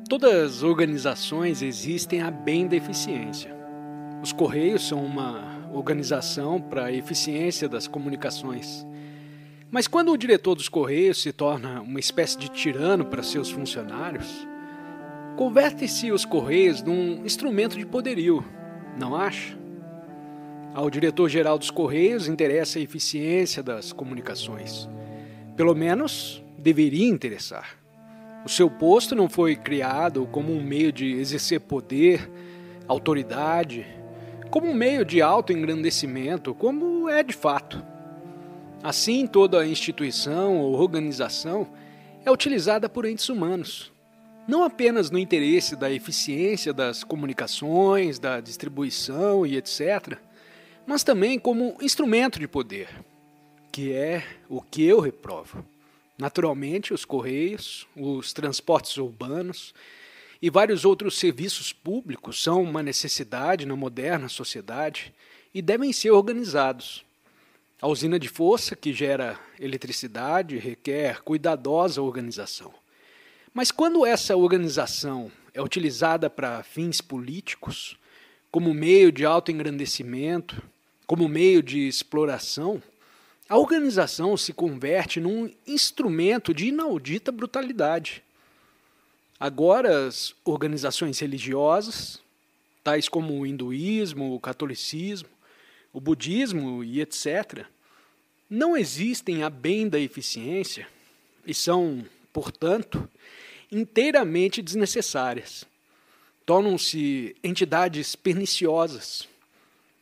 Todas as organizações existem a bem da eficiência. Os Correios são uma organização para a eficiência das comunicações. Mas quando o diretor dos Correios se torna uma espécie de tirano para seus funcionários, converte-se os Correios num instrumento de poderio, não acha? Ao diretor-geral dos Correios interessa a eficiência das comunicações. Pelo menos, deveria interessar. O seu posto não foi criado como um meio de exercer poder, autoridade, como um meio de autoengrandecimento, como é de fato. Assim, toda instituição ou organização é utilizada por entes humanos, não apenas no interesse da eficiência das comunicações, da distribuição e etc., mas também como instrumento de poder, que é o que eu reprovo. Naturalmente, os Correios, os transportes urbanos e vários outros serviços públicos são uma necessidade na moderna sociedade e devem ser organizados. A usina de força, que gera eletricidade, requer cuidadosa organização. Mas quando essa organização é utilizada para fins políticos, como meio de autoengrandecimento, como meio de exploração, a organização se converte num instrumento de inaudita brutalidade. Agora, as organizações religiosas, tais como o hinduísmo, o catolicismo, o budismo e etc., não existem a bem da eficiência e são, portanto, inteiramente desnecessárias. Tornam-se entidades perniciosas.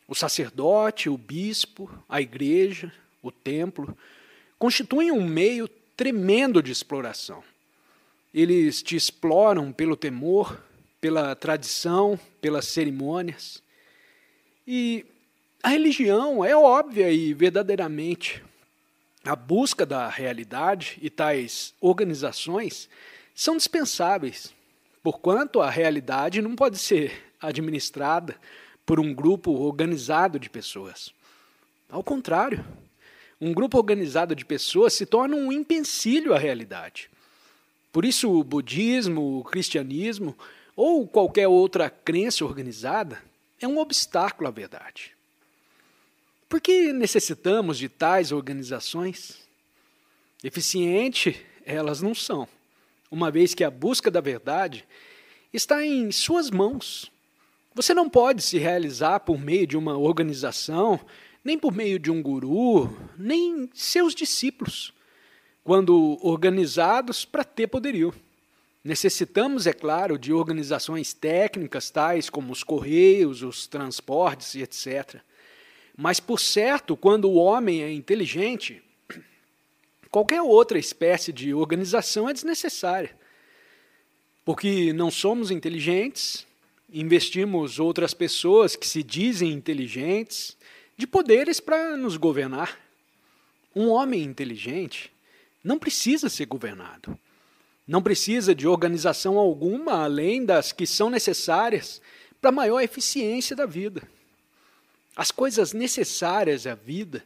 O sacerdote, o bispo, a igreja, o templo, constituem um meio tremendo de exploração. Eles te exploram pelo temor, pela tradição, pelas cerimônias. E a religião é óbvia e verdadeiramente a busca da realidade e tais organizações são dispensáveis, porquanto a realidade não pode ser administrada por um grupo organizado de pessoas. Ao contrário, um grupo organizado de pessoas se torna um empecilho à realidade. Por isso, o budismo, o cristianismo ou qualquer outra crença organizada é um obstáculo à verdade. Por que necessitamos de tais organizações? Eficiente, elas não são, uma vez que a busca da verdade está em suas mãos. Você não pode se realizar por meio de uma organização, nem por meio de um guru, nem seus discípulos, quando organizados para ter poderio. Necessitamos, é claro, de organizações técnicas tais como os Correios, os transportes e etc. Mas, por certo, quando o homem é inteligente, qualquer outra espécie de organização é desnecessária. Porque não somos inteligentes, investimos outras pessoas que se dizem inteligentes de poderes para nos governar. Um homem inteligente não precisa ser governado. Não precisa de organização alguma além das que são necessárias para a maior eficiência da vida. As coisas necessárias à vida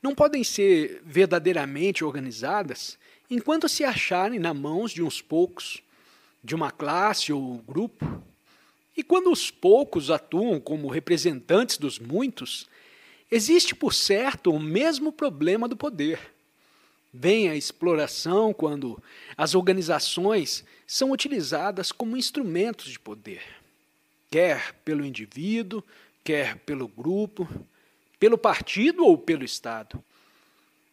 não podem ser verdadeiramente organizadas enquanto se acharem nas mãos de uns poucos, de uma classe ou grupo. E quando os poucos atuam como representantes dos muitos, existe, por certo, o mesmo problema do poder. Vem a exploração quando as organizações são utilizadas como instrumentos de poder, quer pelo indivíduo, quer pelo grupo, pelo partido ou pelo Estado.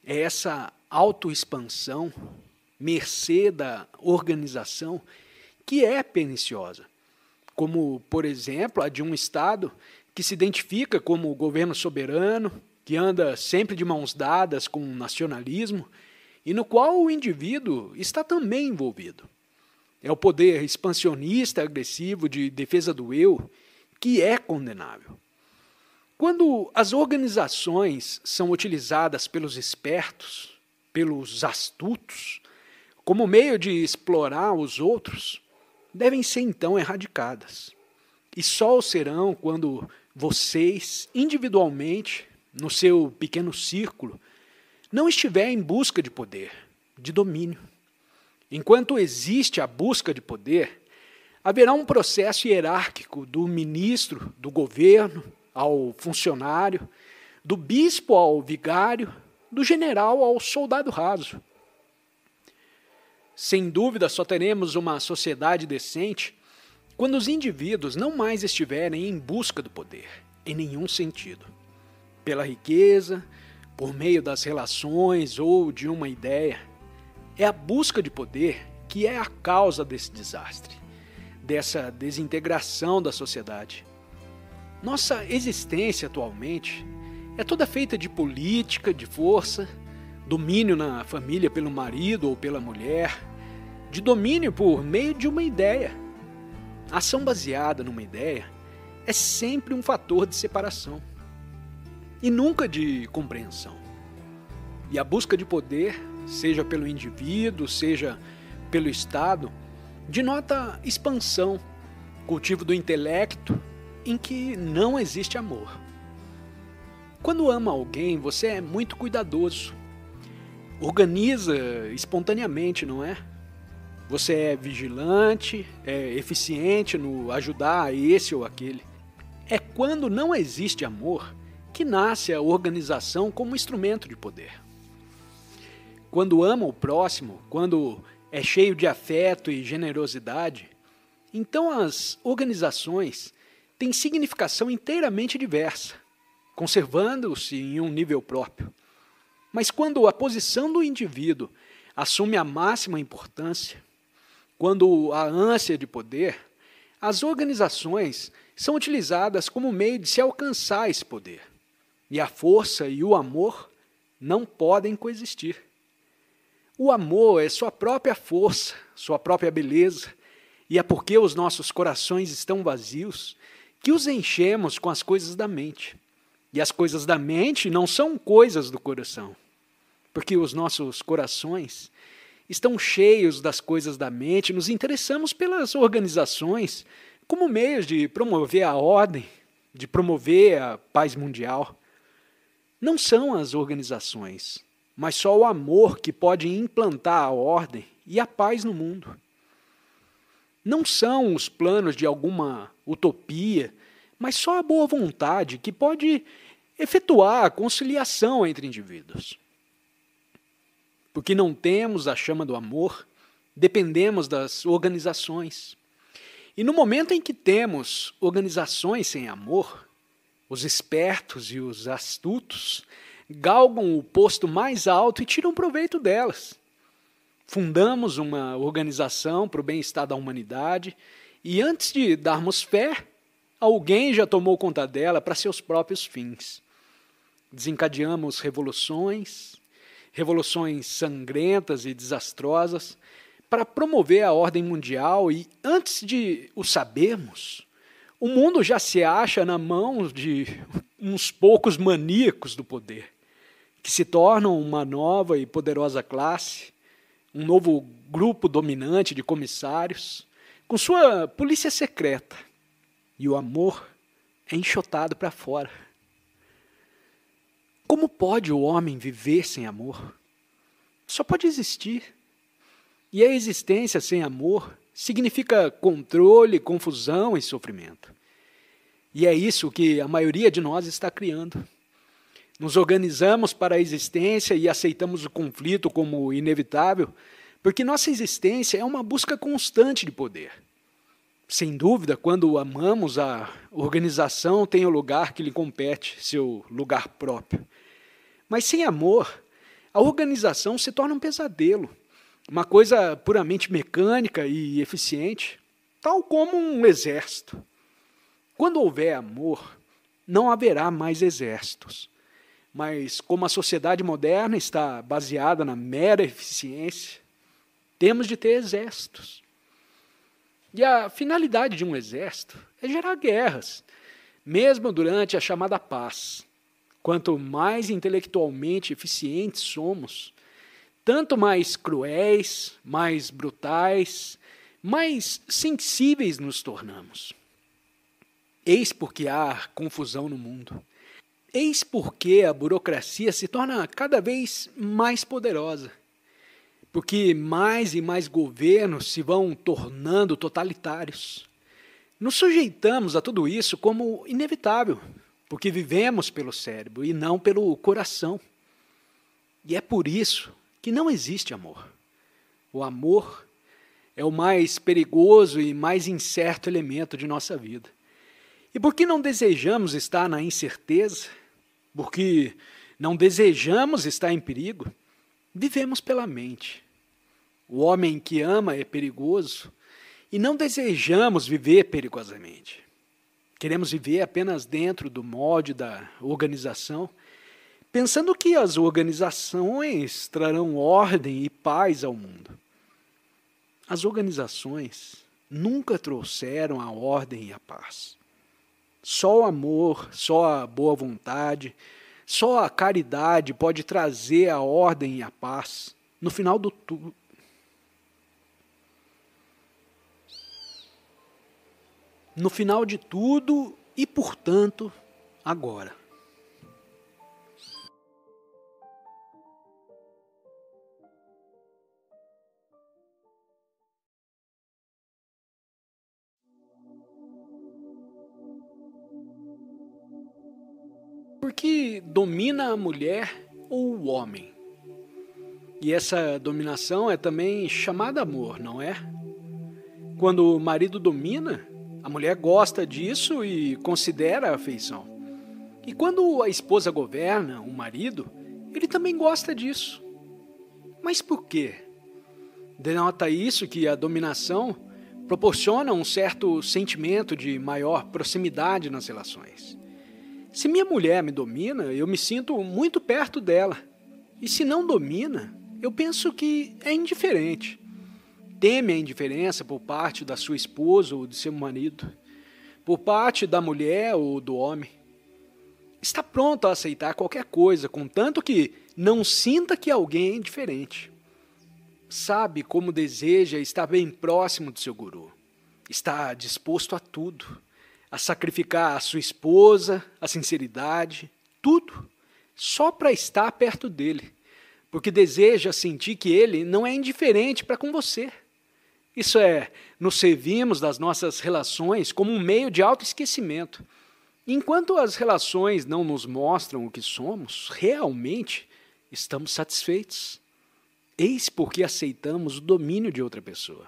É essa autoexpansão, mercê da organização, que é perniciosa, como, por exemplo, a de um Estado que se identifica como governo soberano, que anda sempre de mãos dadas com o nacionalismo, e no qual o indivíduo está também envolvido. É o poder expansionista agressivo de defesa do eu que é condenável. Quando as organizações são utilizadas pelos espertos, pelos astutos, como meio de explorar os outros, devem ser então erradicadas. E só o serão quando vocês, individualmente, no seu pequeno círculo, não estiver em busca de poder, de domínio. Enquanto existe a busca de poder, haverá um processo hierárquico do ministro, do governo, ao funcionário, do bispo ao vigário, do general ao soldado raso. Sem dúvida, só teremos uma sociedade decente quando os indivíduos não mais estiverem em busca do poder, em nenhum sentido. Pela riqueza, por meio das relações ou de uma ideia. É a busca de poder que é a causa desse desastre, dessa desintegração da sociedade. Nossa existência atualmente é toda feita de política, de força, domínio na família pelo marido ou pela mulher, de domínio por meio de uma ideia. A ação baseada numa ideia é sempre um fator de separação e nunca de compreensão. E a busca de poder, seja pelo indivíduo, seja pelo Estado, denota expansão, cultivo do intelecto em que não existe amor. Quando ama alguém, você é muito cuidadoso. Organiza espontaneamente, não é? Você é vigilante, é eficiente no ajudar a esse ou aquele. É quando não existe amor que nasce a organização como instrumento de poder. Quando ama o próximo, quando é cheio de afeto e generosidade, então as organizações têm significação inteiramente diversa, conservando-se em um nível próprio. Mas quando a posição do indivíduo assume a máxima importância, quando a ânsia de poder, as organizações são utilizadas como meio de se alcançar esse poder. E a força e o amor não podem coexistir. O amor é sua própria força, sua própria beleza, e é porque os nossos corações estão vazios que os enchemos com as coisas da mente. E as coisas da mente não são coisas do coração, porque os nossos corações estão cheios das coisas da mente, nos interessamos pelas organizações como meios de promover a ordem, de promover a paz mundial. Não são as organizações, mas só o amor que pode implantar a ordem e a paz no mundo. Não são os planos de alguma utopia, mas só a boa vontade que pode efetuar a conciliação entre indivíduos. Porque não temos a chama do amor, dependemos das organizações. E no momento em que temos organizações sem amor, os espertos e os astutos galgam o posto mais alto e tiram proveito delas. Fundamos uma organização para o bem-estar da humanidade e antes de darmos fé, alguém já tomou conta dela para seus próprios fins. Desencadeamos revoluções sangrentas e desastrosas, para promover a ordem mundial e, antes de o sabermos, o mundo já se acha na mão de uns poucos maníacos do poder, que se tornam uma nova e poderosa classe, um novo grupo dominante de comissários, com sua polícia secreta, e o amor é enxotado para fora. Como pode o homem viver sem amor? Só pode existir. E a existência sem amor significa controle, confusão e sofrimento. E é isso que a maioria de nós está criando. Nos organizamos para a existência e aceitamos o conflito como inevitável, porque nossa existência é uma busca constante de poder. Sem dúvida, quando amamos, a organização tem o lugar que lhe compete, seu lugar próprio. Mas sem amor, a organização se torna um pesadelo, uma coisa puramente mecânica e eficiente, tal como um exército. Quando houver amor, não haverá mais exércitos. Mas como a sociedade moderna está baseada na mera eficiência, temos de ter exércitos. E a finalidade de um exército é gerar guerras, mesmo durante a chamada paz. Quanto mais intelectualmente eficientes somos, tanto mais cruéis, mais brutais, mais sensíveis nos tornamos. Eis porque há confusão no mundo. Eis porque a burocracia se torna cada vez mais poderosa. porque mais e mais governos se vão tornando totalitários. Nos sujeitamos a tudo isso como inevitável, porque vivemos pelo cérebro e não pelo coração. E é por isso que não existe amor. O amor é o mais perigoso e mais incerto elemento de nossa vida. E porque não desejamos estar na incerteza, porque não desejamos estar em perigo, vivemos pela mente. O homem que ama é perigoso e não desejamos viver perigosamente. Queremos viver apenas dentro do molde da organização, pensando que as organizações trarão ordem e paz ao mundo. As organizações nunca trouxeram a ordem e a paz. Só o amor, só a boa vontade, só a caridade pode trazer a ordem e a paz no final do tudo. No final de tudo e, portanto, agora. Porque domina a mulher ou o homem? E essa dominação é também chamada amor, não é? Quando o marido domina, a mulher gosta disso e considera a afeição. E quando a esposa governa o marido, ele também gosta disso. Mas por quê? Denota isso que a dominação proporciona um certo sentimento de maior proximidade nas relações. Se minha mulher me domina, eu me sinto muito perto dela. E se não domina, eu penso que é indiferente. Teme a indiferença por parte da sua esposa ou de seu marido, por parte da mulher ou do homem. Está pronto a aceitar qualquer coisa, contanto que não sinta que alguém é indiferente. Sabe como deseja estar bem próximo do seu guru. Está disposto a tudo, a sacrificar a sua esposa, a sinceridade, tudo, só para estar perto dele, porque deseja sentir que ele não é indiferente para com você. Isso é, nos servimos das nossas relações como um meio de autoesquecimento. Enquanto as relações não nos mostram o que somos, realmente estamos satisfeitos. Eis porque aceitamos o domínio de outra pessoa.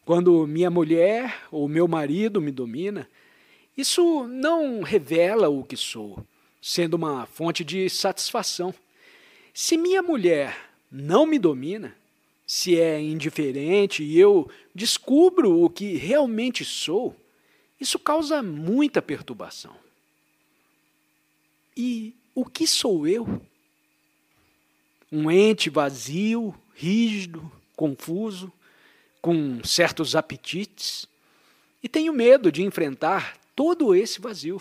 Quando minha mulher ou meu marido me domina, isso não revela o que sou, sendo uma fonte de satisfação. Se minha mulher não me domina, se é indiferente e eu descubro o que realmente sou, isso causa muita perturbação. E o que sou eu? Um ente vazio, rígido, confuso, com certos apetites, e tenho medo de enfrentar todo esse vazio.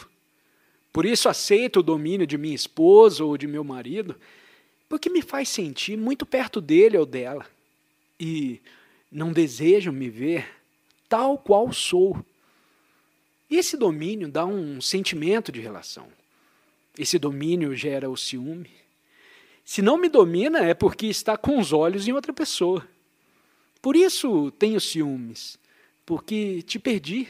Por isso aceito o domínio de minha esposa ou de meu marido, porque me faz sentir muito perto dele ou dela. E não desejam me ver tal qual sou. E esse domínio dá um sentimento de relação. Esse domínio gera o ciúme. Se não me domina é porque está com os olhos em outra pessoa. Por isso tenho ciúmes, porque te perdi.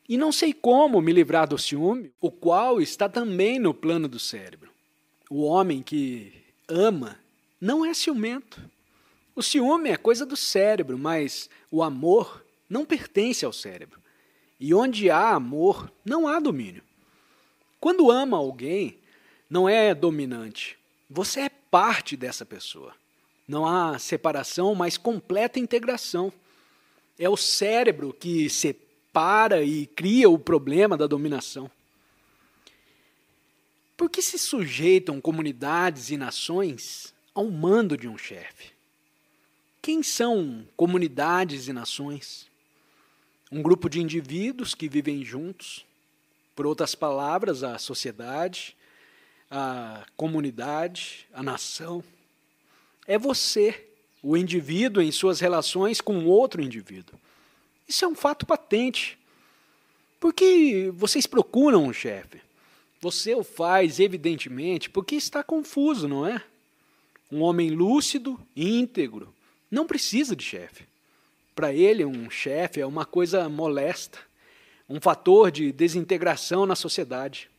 E não sei como me livrar do ciúme, o qual está também no plano do cérebro. O homem que ama não é ciumento. O ciúme é coisa do cérebro, mas o amor não pertence ao cérebro. E onde há amor, não há domínio. Quando ama alguém, não é dominante. Você é parte dessa pessoa. Não há separação, mas completa integração. É o cérebro que separa e cria o problema da dominação. Por que se sujeitam comunidades e nações ao mando de um chefe? Quem são comunidades e nações? Um grupo de indivíduos que vivem juntos. Por outras palavras, a sociedade, a comunidade, a nação. É você, o indivíduo em suas relações com outro indivíduo. Isso é um fato patente. Por que vocês procuram um chefe? Você o faz, evidentemente, porque está confuso, não é? Um homem lúcido, íntegro, não precisa de chefe. Para ele, um chefe é uma coisa molesta, um fator de desintegração na sociedade.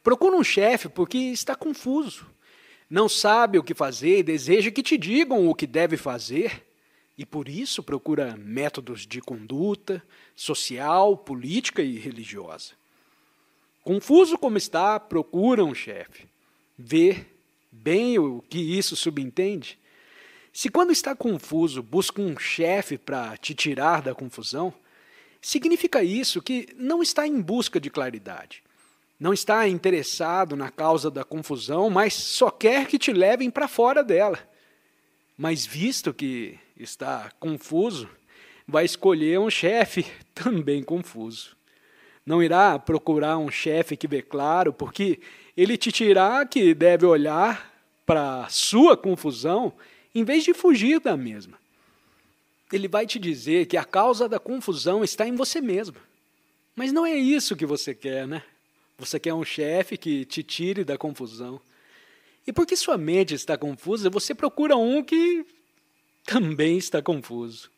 Procura um chefe porque está confuso, não sabe o que fazer e deseja que te digam o que deve fazer, e por isso procura métodos de conduta social, política e religiosa. Confuso como está, procura um chefe. Vê bem o que isso subentende. Se quando está confuso busca um chefe para te tirar da confusão, significa isso que não está em busca de claridade. Não está interessado na causa da confusão, mas só quer que te levem para fora dela. Mas visto que está confuso, vai escolher um chefe também confuso. Não irá procurar um chefe que vê claro, porque ele te dirá que deve olhar para a sua confusão em vez de fugir da mesma. Ele vai te dizer que a causa da confusão está em você mesmo. Mas não é isso que você quer, né? Você quer um chefe que te tire da confusão. E porque sua mente está confusa, você procura um que também está confuso.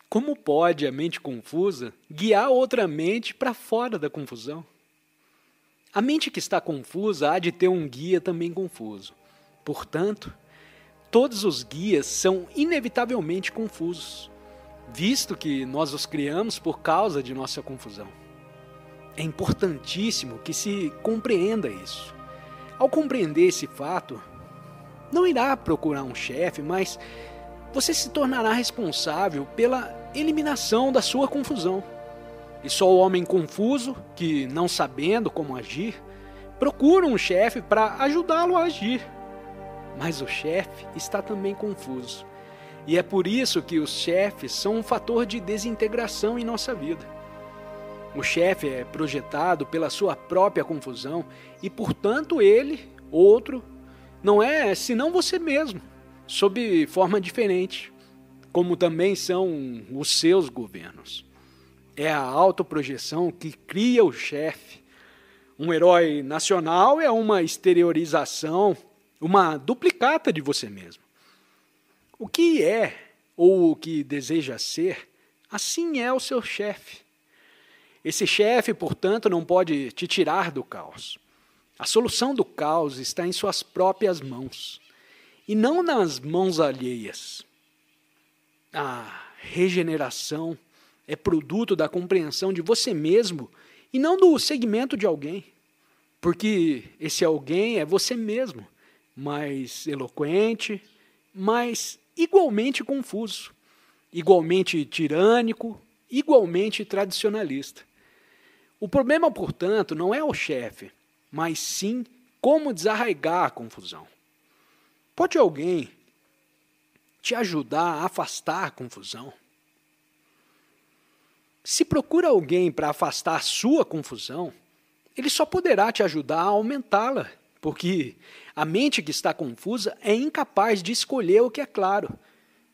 Como pode a mente confusa guiar outra mente para fora da confusão? A mente que está confusa há de ter um guia também confuso. Portanto, todos os guias são inevitavelmente confusos, visto que nós os criamos por causa de nossa confusão. É importantíssimo que se compreenda isso. Ao compreender esse fato, não irá procurar um chefe, mas você se tornará responsável pela eliminação da sua confusão. E só o homem confuso, que não sabendo como agir, procura um chefe para ajudá-lo a agir. Mas o chefe está também confuso. E é por isso que os chefes são um fator de desintegração em nossa vida. O chefe é projetado pela sua própria confusão e, portanto, ele, outro, não é senão você mesmo, sob forma diferente, como também são os seus governos. É a autoprojeção que cria o chefe. Um herói nacional é uma exteriorização, uma duplicata de você mesmo. O que é ou o que deseja ser, assim é o seu chefe. Esse chefe, portanto, não pode te tirar do caos. A solução do caos está em suas próprias mãos, e não nas mãos alheias. A regeneração é produto da compreensão de você mesmo e não do segmento de alguém, porque esse alguém é você mesmo, mais eloquente, mas igualmente confuso, igualmente tirânico, igualmente tradicionalista. O problema, portanto, não é o chefe, mas sim como desarraigar a confusão. Pode alguém te ajudar a afastar a confusão? Se procura alguém para afastar a sua confusão, ele só poderá te ajudar a aumentá-la, porque a mente que está confusa é incapaz de escolher o que é claro.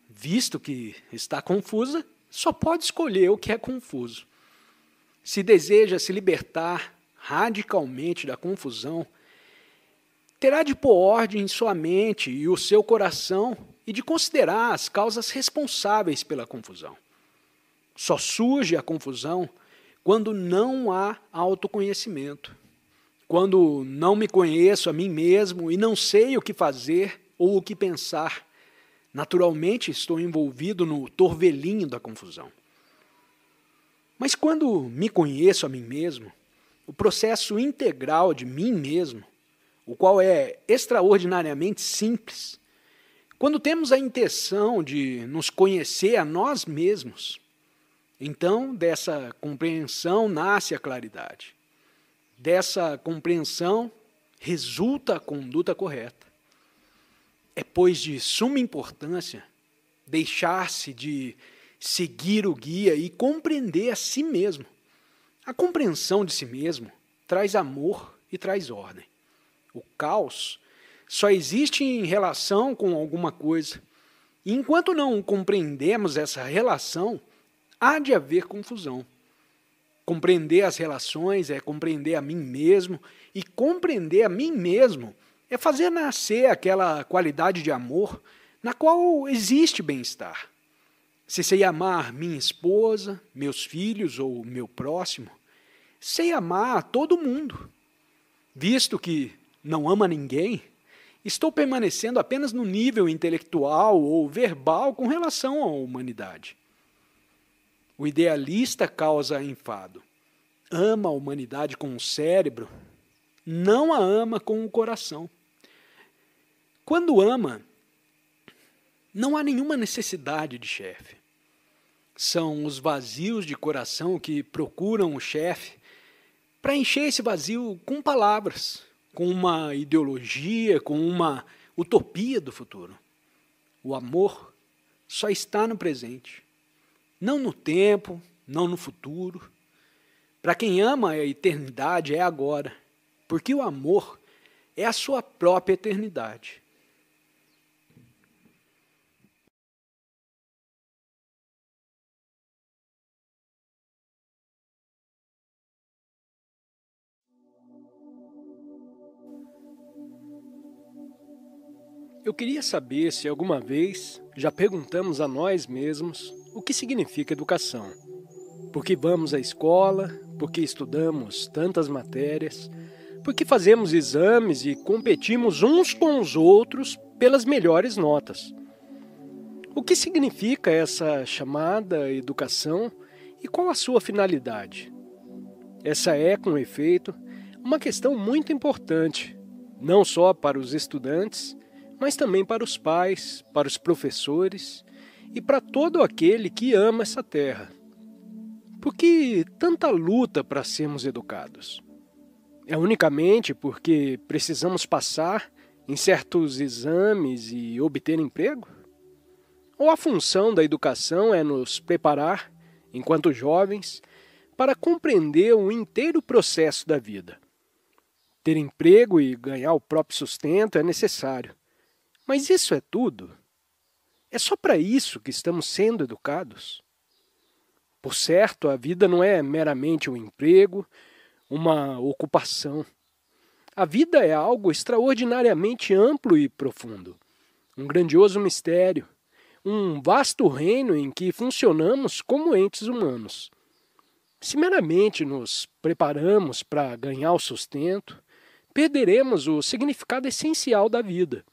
Visto que está confusa, só pode escolher o que é confuso. Se deseja se libertar radicalmente da confusão, terá de pôr ordem em sua mente e o seu coração e de considerar as causas responsáveis pela confusão. Só surge a confusão quando não há autoconhecimento, quando não me conheço a mim mesmo e não sei o que fazer ou o que pensar. Naturalmente estou envolvido no torvelinho da confusão. Mas quando me conheço a mim mesmo, o processo integral de mim mesmo, o qual é extraordinariamente simples, quando temos a intenção de nos conhecer a nós mesmos, então dessa compreensão nasce a claridade. Dessa compreensão resulta a conduta correta. É, pois, de suma importância deixar-se de seguir o guia e compreender a si mesmo. A compreensão de si mesmo traz amor e traz ordem. O caos só existe em relação com alguma coisa. E enquanto não compreendemos essa relação, há de haver confusão. Compreender as relações é compreender a mim mesmo, e compreender a mim mesmo É fazer nascer aquela qualidade de amor na qual existe bem-estar. Se sei amar minha esposa, meus filhos ou meu próximo, sei amar todo mundo. Visto que não ama ninguém, estou permanecendo apenas no nível intelectual ou verbal com relação à humanidade. O idealista causa enfado. Ama a humanidade com o cérebro, não a ama com o coração. Quando ama, não há nenhuma necessidade de chefe. São os vazios de coração que procuram o chefe para encher esse vazio com palavras, com uma ideologia, com uma utopia do futuro. O amor só está no presente, não no tempo, não no futuro. Para quem ama, a eternidade é agora, porque o amor é a sua própria eternidade. Eu queria saber se alguma vez já perguntamos a nós mesmos o que significa educação. Por que vamos à escola? Por que estudamos tantas matérias? Por que fazemos exames e competimos uns com os outros pelas melhores notas? O que significa essa chamada educação e qual a sua finalidade? Essa é, com efeito, uma questão muito importante, não só para os estudantes, mas também para os pais, para os professores e para todo aquele que ama essa terra. Por que tanta luta para sermos educados? É unicamente porque precisamos passar em certos exames e obter emprego? Ou a função da educação é nos preparar, enquanto jovens, para compreender o inteiro processo da vida? Ter emprego e ganhar o próprio sustento é necessário. Mas isso é tudo? É só para isso que estamos sendo educados? Por certo, a vida não é meramente um emprego, uma ocupação. A vida é algo extraordinariamente amplo e profundo, um grandioso mistério, um vasto reino em que funcionamos como entes humanos. Se meramente nos preparamos para ganhar o sustento, perderemos o significado essencial da vida.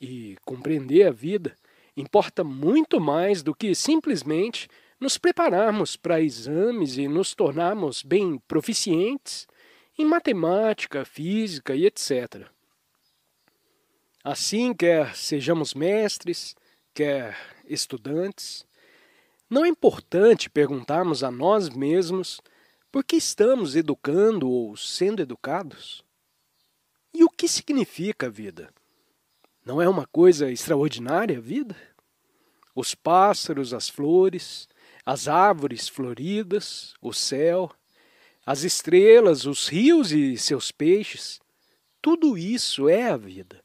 E compreender a vida importa muito mais do que simplesmente nos prepararmos para exames e nos tornarmos bem proficientes em matemática, física e etc. Assim, quer sejamos mestres, quer estudantes, não é importante perguntarmos a nós mesmos por que estamos educando ou sendo educados? E o que significa a vida? Não é uma coisa extraordinária a vida? Os pássaros, as flores, as árvores floridas, o céu, as estrelas, os rios e seus peixes, tudo isso é a vida.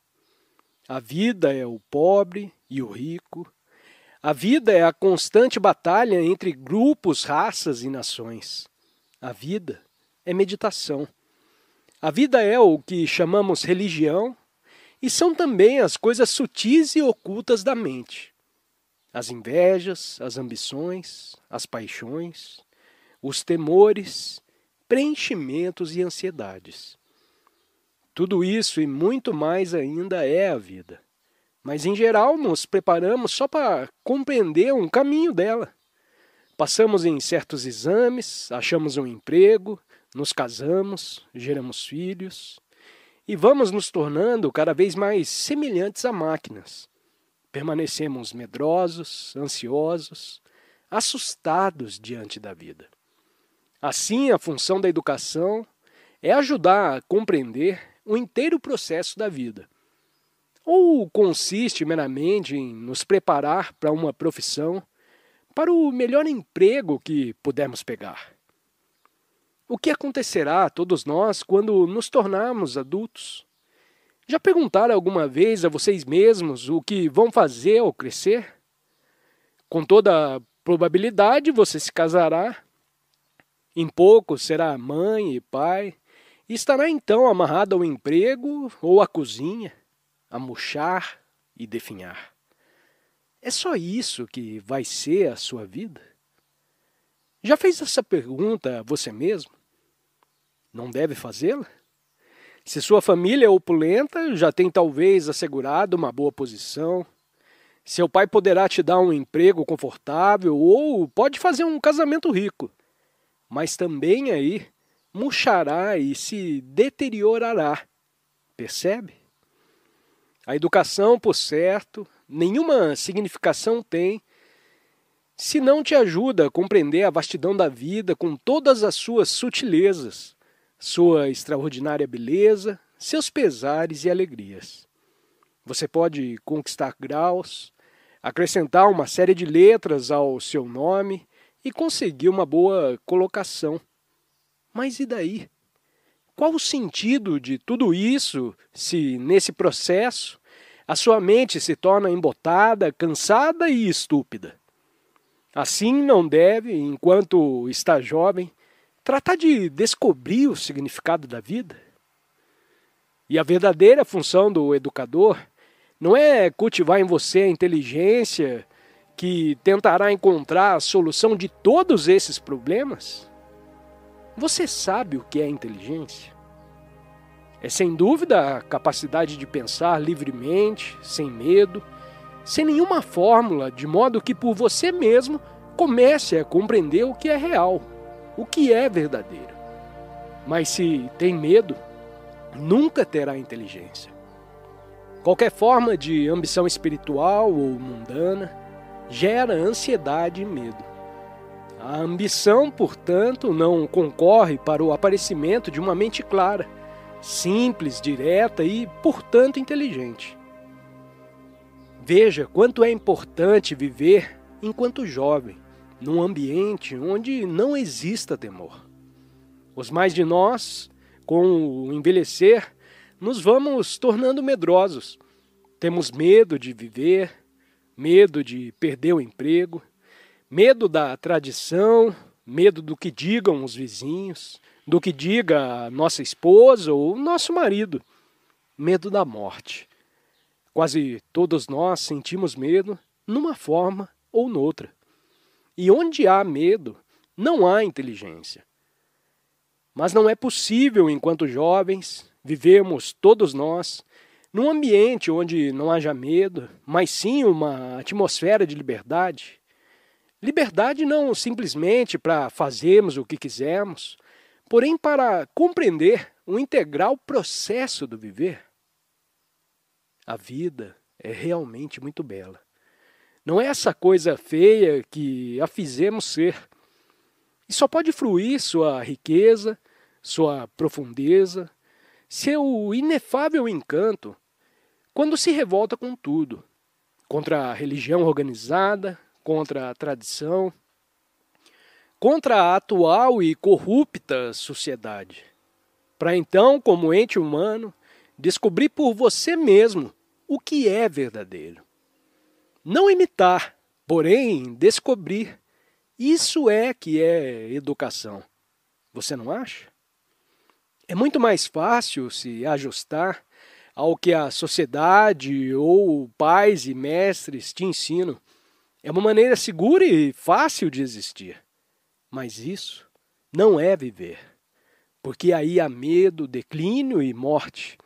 A vida é o pobre e o rico. A vida é a constante batalha entre grupos, raças e nações. A vida é meditação. A vida é o que chamamos religião e são também as coisas sutis e ocultas da mente. As invejas, as ambições, as paixões, os temores, preenchimentos e ansiedades. Tudo isso e muito mais ainda é a vida. Mas, em geral, nos preparamos só para compreender um caminho dela. Passamos em certos exames, achamos um emprego, nos casamos, geramos filhos e vamos nos tornando cada vez mais semelhantes a máquinas. Permanecemos medrosos, ansiosos, assustados diante da vida. Assim, a função da educação é ajudar a compreender o inteiro processo da vida. Ou consiste meramente em nos preparar para uma profissão, para o melhor emprego que pudermos pegar? O que acontecerá a todos nós quando nos tornarmos adultos? Já perguntaram alguma vez a vocês mesmos o que vão fazer ao crescer? Com toda probabilidade você se casará. Em pouco será mãe e pai. e estará então amarrado ao emprego ou à cozinha, a murchar e definhar. É só isso que vai ser a sua vida? Já fez essa pergunta a você mesmo? Não deve fazê-la? Se sua família é opulenta, já tem talvez assegurado uma boa posição. Seu pai poderá te dar um emprego confortável ou pode fazer um casamento rico. Mas também aí murchará e se deteriorará. Percebe? A educação, por certo, nenhuma significação tem se não te ajuda a compreender a vastidão da vida com todas as suas sutilezas, sua extraordinária beleza, seus pesares e alegrias. Você pode conquistar graus, acrescentar uma série de letras ao seu nome e conseguir uma boa colocação. Mas e daí? Qual o sentido de tudo isso se, nesse processo, a sua mente se torna embotada, cansada e estúpida? Assim não deve, enquanto está jovem, tratar de descobrir o significado da vida? E a verdadeira função do educador não é cultivar em você a inteligência que tentará encontrar a solução de todos esses problemas? Você sabe o que é inteligência? É sem dúvida a capacidade de pensar livremente, sem medo, sem nenhuma fórmula, de modo que por você mesmo comece a compreender o que é real, o que é verdadeiro. Mas se tem medo, nunca terá inteligência. Qualquer forma de ambição espiritual ou mundana gera ansiedade e medo. A ambição, portanto, não concorre para o aparecimento de uma mente clara, simples, direta e, portanto, inteligente. Veja quanto é importante viver enquanto jovem, num ambiente onde não exista temor. Os mais de nós, com o envelhecer, nos vamos tornando medrosos. Temos medo de viver, medo de perder o emprego, medo da tradição, medo do que digam os vizinhos, do que diga a nossa esposa ou o nosso marido, medo da morte. Quase todos nós sentimos medo numa forma ou noutra. E onde há medo, não há inteligência. Mas não é possível, enquanto jovens, vivermos todos nós num ambiente onde não haja medo, mas sim uma atmosfera de liberdade. Liberdade não simplesmente para fazermos o que quisermos, porém para compreender o integral processo do viver. A vida é realmente muito bela. Não é essa coisa feia que a fizemos ser. E só pode fluir sua riqueza, sua profundeza, seu inefável encanto, quando se revolta com tudo, contra a religião organizada, contra a tradição, contra a atual e corrupta sociedade. Para então, como ente humano, descobrir por você mesmo o que é verdadeiro. Não imitar, porém descobrir. Isso é que é educação. Você não acha? É muito mais fácil se ajustar ao que a sociedade ou pais e mestres te ensinam. É uma maneira segura e fácil de existir. Mas isso não é viver, porque aí há medo, declínio e morte.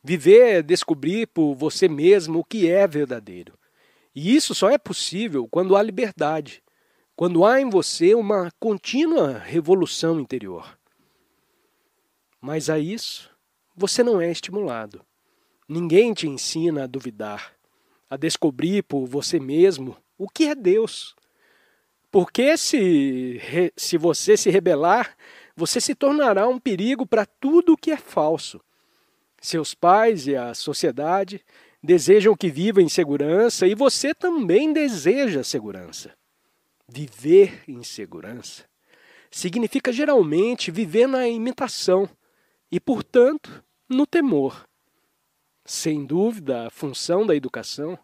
Viver é descobrir por você mesmo o que é verdadeiro. E isso só é possível quando há liberdade, quando há em você uma contínua revolução interior. Mas a isso você não é estimulado. Ninguém te ensina a duvidar, a descobrir por você mesmo o que é Deus. Porque se você se rebelar, você se tornará um perigo para tudo o que é falso. Seus pais e a sociedade desejam que viva em segurança e você também deseja segurança. Viver em segurança significa geralmente viver na imitação e, portanto, no temor. Sem dúvida, a função da educação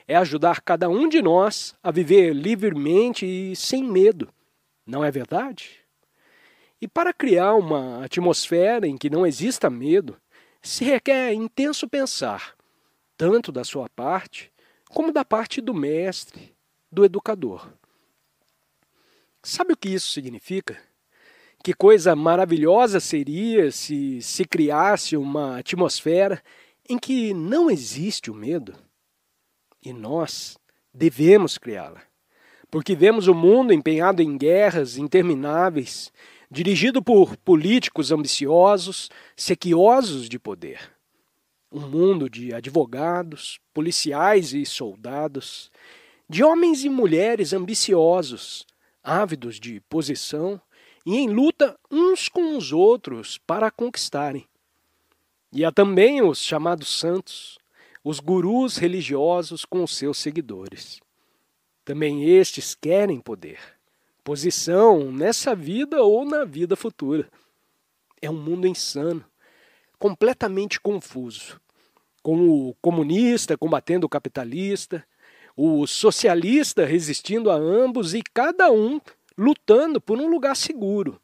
é ajudar cada um de nós a viver livremente e sem medo. Não é verdade? E para criar uma atmosfera em que não exista medo, se requer intenso pensar, tanto da sua parte, como da parte do mestre, do educador. Sabe o que isso significa? Que coisa maravilhosa seria se criasse uma atmosfera em que não existe o medo? E nós devemos criá-la, porque vemos o mundo empenhado em guerras intermináveis, dirigido por políticos ambiciosos, sequiosos de poder. Um mundo de advogados, policiais e soldados, de homens e mulheres ambiciosos, ávidos de posição e em luta uns com os outros para a conquistarem. E há também os chamados santos, os gurus religiosos com os seus seguidores. Também estes querem poder, posição nessa vida ou na vida futura. É um mundo insano, completamente confuso, com o comunista combatendo o capitalista, o socialista resistindo a ambos e cada um lutando por um lugar seguro,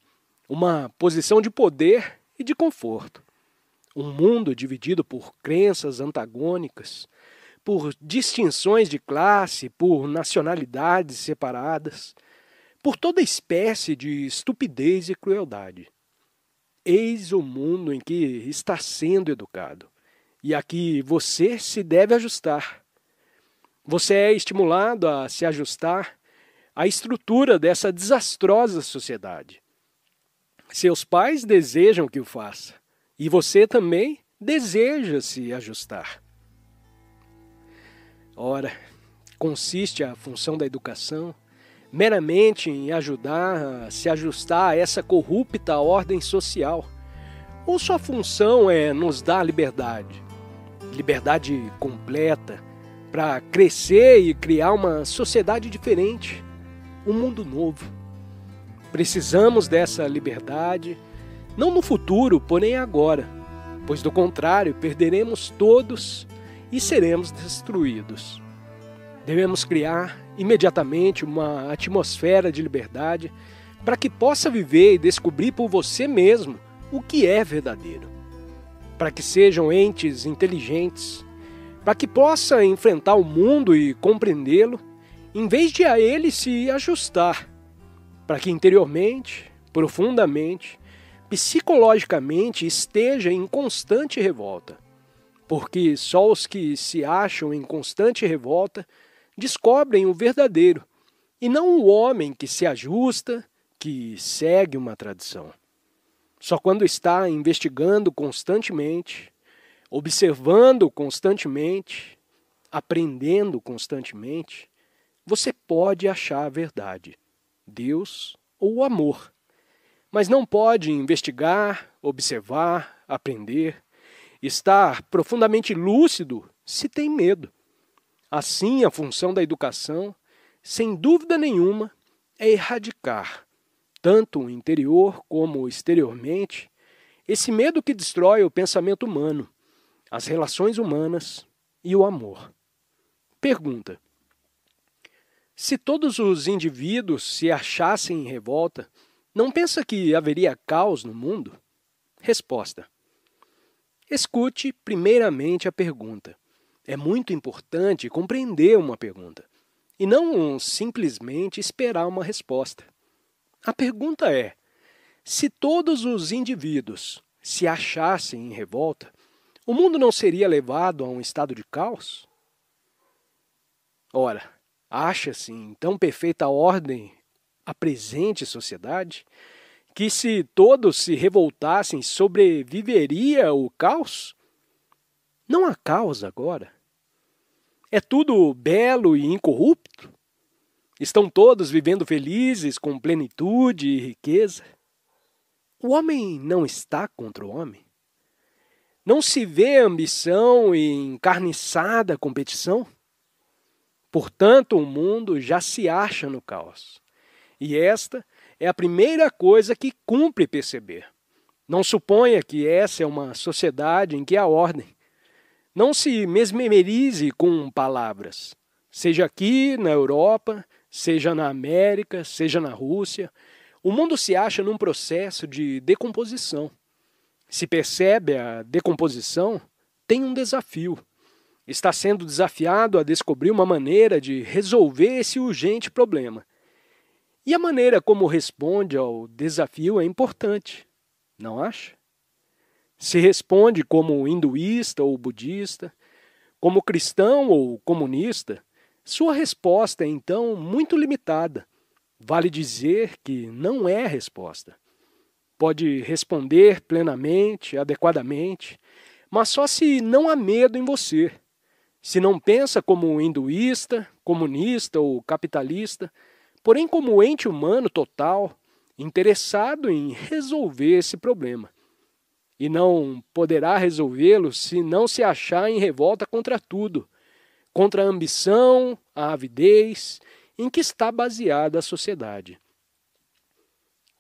uma posição de poder e de conforto. Um mundo dividido por crenças antagônicas, por distinções de classe, por nacionalidades separadas, por toda espécie de estupidez e crueldade. Eis o mundo em que está sendo educado, e a que você se deve ajustar. Você é estimulado a se ajustar à estrutura dessa desastrosa sociedade. Seus pais desejam que o faça, e você também deseja se ajustar. Ora, consiste a função da educação meramente em ajudar a se ajustar a essa corrupta ordem social? Ou sua função é nos dar liberdade? Liberdade completa para crescer e criar uma sociedade diferente, um mundo novo. Precisamos dessa liberdade, não no futuro, porém agora, pois do contrário perderemos todos e seremos destruídos. Devemos criar imediatamente uma atmosfera de liberdade para que possa viver e descobrir por você mesmo o que é verdadeiro. Para que sejam entes inteligentes, para que possa enfrentar o mundo e compreendê-lo, em vez de a ele se ajustar, para que interiormente, profundamente, psicologicamente esteja em constante revolta. Porque só os que se acham em constante revolta descobrem o verdadeiro, e não o homem que se ajusta, que segue uma tradição. Só quando está investigando constantemente, observando constantemente, aprendendo constantemente, você pode achar a verdade, Deus ou o amor. Mas não pode investigar, observar, aprender, estar profundamente lúcido se tem medo. Assim, a função da educação, sem dúvida nenhuma, é erradicar, tanto interior como exteriormente, esse medo que destrói o pensamento humano, as relações humanas e o amor. Pergunta: se todos os indivíduos se achassem em revolta, não pensa que haveria caos no mundo? Resposta: escute primeiramente a pergunta. É muito importante compreender uma pergunta e não simplesmente esperar uma resposta. A pergunta é: se todos os indivíduos se achassem em revolta, o mundo não seria levado a um estado de caos? Ora, acha-se em tão perfeita ordem a presente sociedade que, se todos se revoltassem, sobreviveria o caos? Não há caos agora. É tudo belo e incorrupto? Estão todos vivendo felizes, com plenitude e riqueza? O homem não está contra o homem? Não se vê ambição e encarniçada competição? Portanto, o mundo já se acha no caos. E esta é a primeira coisa que cumpre perceber. Não suponha que essa é uma sociedade em que há ordem. Não se mesmerize com palavras. Seja aqui na Europa, seja na América, seja na Rússia, O mundo se acha num processo de decomposição. Se percebe a decomposição, tem um desafio. Está sendo desafiado a descobrir uma maneira de resolver esse urgente problema. E a maneira como responde ao desafio é importante, não acha? Se responde como hinduísta ou budista, como cristão ou comunista, sua resposta é então muito limitada. Vale dizer que não é resposta. Pode responder plenamente, adequadamente, mas só se não há medo em você. Se não pensa como hinduísta, comunista ou capitalista, porém como ente humano total, interessado em resolver esse problema. E não poderá resolvê-lo se não se achar em revolta contra tudo, contra a ambição, a avidez, em que está baseada a sociedade.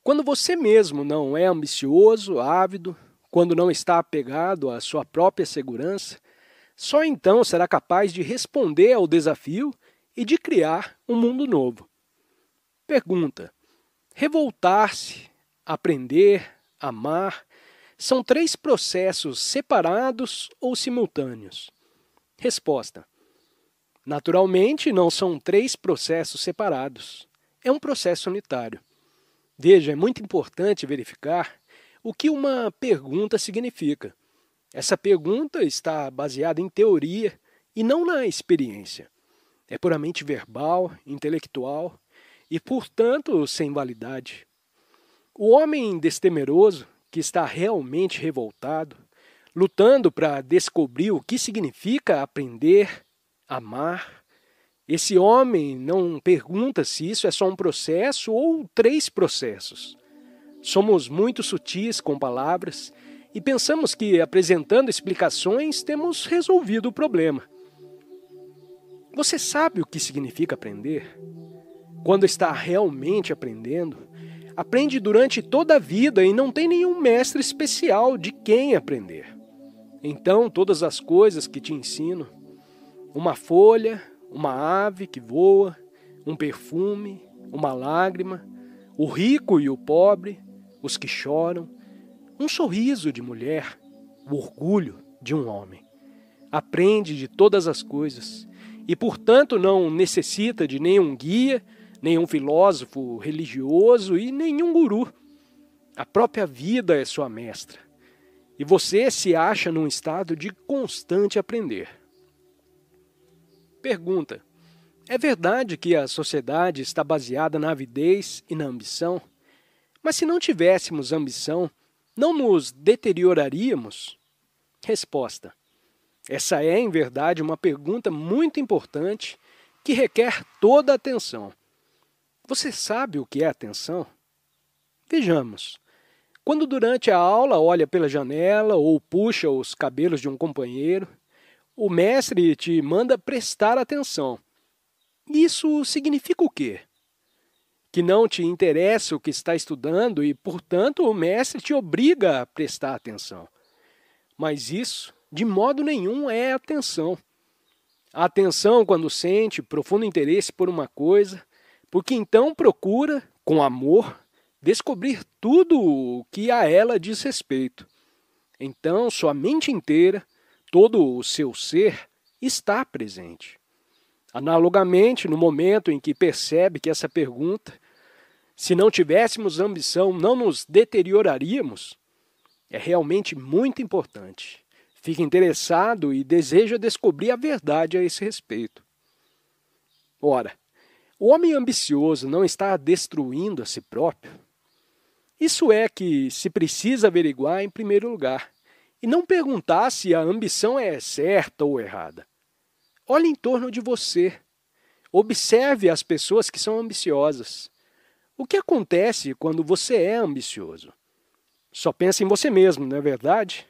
Quando você mesmo não é ambicioso, ávido, quando não está apegado à sua própria segurança, só então será capaz de responder ao desafio e de criar um mundo novo. Pergunta: revoltar-se, aprender, amar, são 3 processos separados ou simultâneos? Resposta: naturalmente, não são 3 processos separados. É um processo unitário. Veja, é muito importante verificar o que uma pergunta significa. Essa pergunta está baseada em teoria e não na experiência. É puramente verbal, intelectual e, portanto, sem validade. O homem destemeroso, que está realmente revoltado, lutando para descobrir o que significa aprender, amar, esse homem não pergunta se isso é só um processo ou 3 processos. Somos muito sutis com palavras e pensamos que, apresentando explicações, temos resolvido o problema. Você sabe o que significa aprender? Quando está realmente aprendendo, aprende durante toda a vida e não tem nenhum mestre especial de quem aprender. Então, todas as coisas que te ensino, uma folha, uma ave que voa, um perfume, uma lágrima, o rico e o pobre, os que choram, um sorriso de mulher, o orgulho de um homem. Aprende de todas as coisas e, portanto, não necessita de nenhum guia, nenhum filósofo religioso e nenhum guru. A própria vida é sua mestra. E você se acha num estado de constante aprender. Pergunta: é verdade que a sociedade está baseada na avidez e na ambição? Mas se não tivéssemos ambição, não nos deterioraríamos? Resposta: essa é, em verdade, uma pergunta muito importante que requer toda a atenção. Você sabe o que é atenção? Vejamos. Quando durante a aula olha pela janela ou puxa os cabelos de um companheiro, o mestre te manda prestar atenção. Isso significa o quê? Que não te interessa o que está estudando e, portanto, o mestre te obriga a prestar atenção. Mas isso, de modo nenhum, é atenção. A atenção quando sente profundo interesse por uma coisa, porque então procura, com amor, descobrir tudo o que a ela diz respeito. Então, sua mente inteira, todo o seu ser, está presente. Analogamente, no momento em que percebe que essa pergunta, se não tivéssemos ambição, não nos deterioraríamos, é realmente muito importante. Fica interessado e deseja descobrir a verdade a esse respeito. Ora, o homem ambicioso não está destruindo a si próprio? Isso é que se precisa averiguar em primeiro lugar, e não perguntar se a ambição é certa ou errada. Olhe em torno de você. Observe as pessoas que são ambiciosas. O que acontece quando você é ambicioso? Só pensa em você mesmo, não é verdade?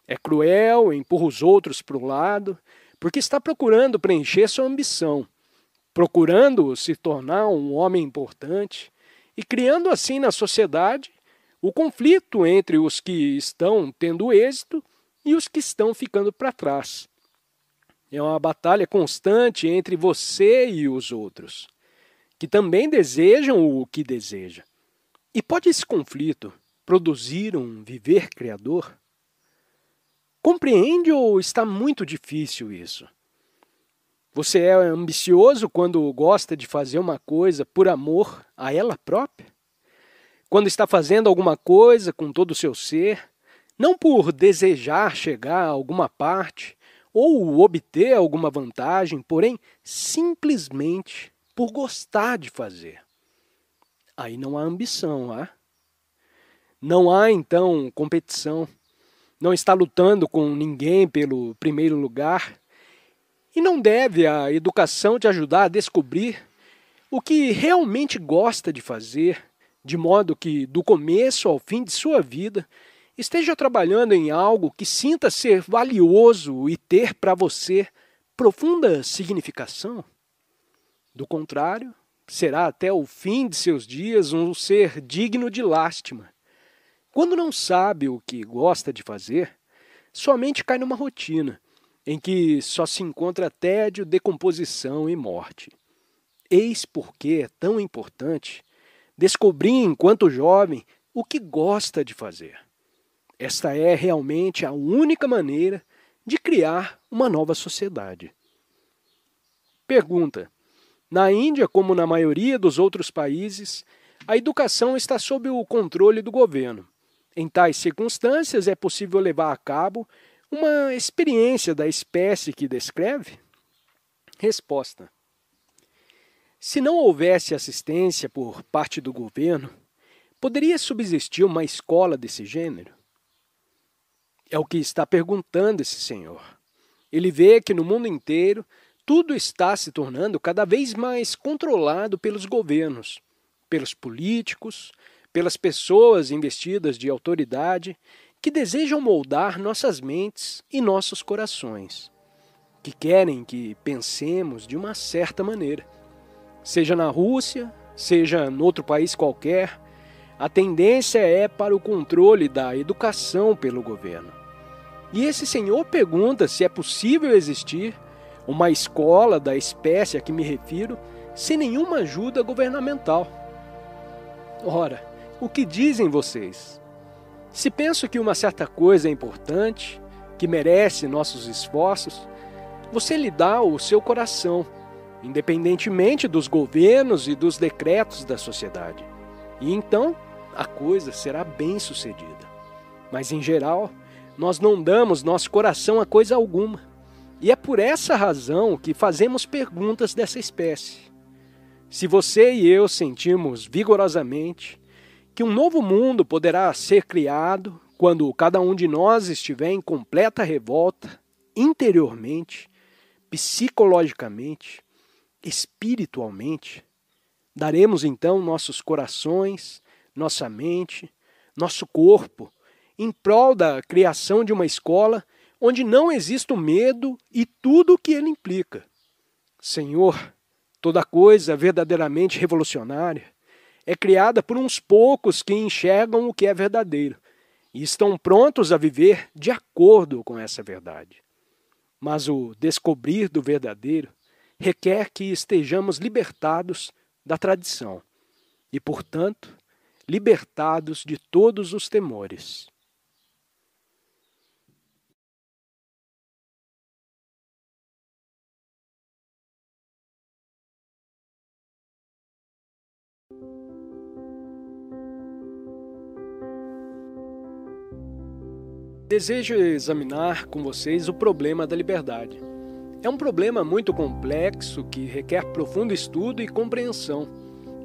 É cruel, empurra os outros para um lado, porque está procurando preencher sua ambição, procurando se tornar um homem importante e criando assim na sociedade o conflito entre os que estão tendo êxito e os que estão ficando para trás. É uma batalha constante entre você e os outros, que também desejam o que deseja. E pode esse conflito produzir um viver criador? Compreende ou está muito difícil isso? Você é ambicioso quando gosta de fazer uma coisa por amor a ela própria? Quando está fazendo alguma coisa com todo o seu ser, não por desejar chegar a alguma parte ou obter alguma vantagem, porém simplesmente por gostar de fazer. Aí não há ambição, há? Não há, então, competição. Não está lutando com ninguém pelo primeiro lugar. E não deve a educação te ajudar a descobrir o que realmente gosta de fazer, de modo que, do começo ao fim de sua vida, esteja trabalhando em algo que sinta ser valioso e ter para você profunda significação? Do contrário, será até o fim de seus dias um ser digno de lástima. Quando não sabe o que gosta de fazer, somente cai numa rotina, em que só se encontra tédio, decomposição e morte. Eis por que é tão importante descobrir, enquanto jovem, o que gosta de fazer. Esta é realmente a única maneira de criar uma nova sociedade. Pergunta: na Índia, como na maioria dos outros países, a educação está sob o controle do governo. Em tais circunstâncias, é possível levar a cabo uma experiência da espécie que descreve? Resposta: se não houvesse assistência por parte do governo, poderia subsistir uma escola desse gênero? É o que está perguntando esse senhor. Ele vê que no mundo inteiro tudo está se tornando cada vez mais controlado pelos governos, pelos políticos, pelas pessoas investidas de autoridade que desejam moldar nossas mentes e nossos corações, que querem que pensemos de uma certa maneira. Seja na Rússia, seja em outro país qualquer, a tendência é para o controle da educação pelo governo. E esse senhor pergunta se é possível existir uma escola da espécie a que me refiro sem nenhuma ajuda governamental. Ora, o que dizem vocês? Se penso que uma certa coisa é importante, que merece nossos esforços, você lhe dá o seu coração, independentemente dos governos e dos decretos da sociedade. E então a coisa será bem sucedida. Mas em geral, nós não damos nosso coração a coisa alguma. E é por essa razão que fazemos perguntas dessa espécie. Se você e eu sentimos vigorosamente que um novo mundo poderá ser criado quando cada um de nós estiver em completa revolta, interiormente, psicologicamente, espiritualmente, daremos então nossos corações, nossa mente, nosso corpo, em prol da criação de uma escola onde não exista o medo e tudo o que ele implica. Senhor, toda coisa verdadeiramente revolucionária é criada por uns poucos que enxergam o que é verdadeiro e estão prontos a viver de acordo com essa verdade. Mas o descobrir do verdadeiro requer que estejamos libertados da tradição e, portanto, libertados de todos os temores. Desejo examinar com vocês o problema da liberdade. É um problema muito complexo que requer profundo estudo e compreensão.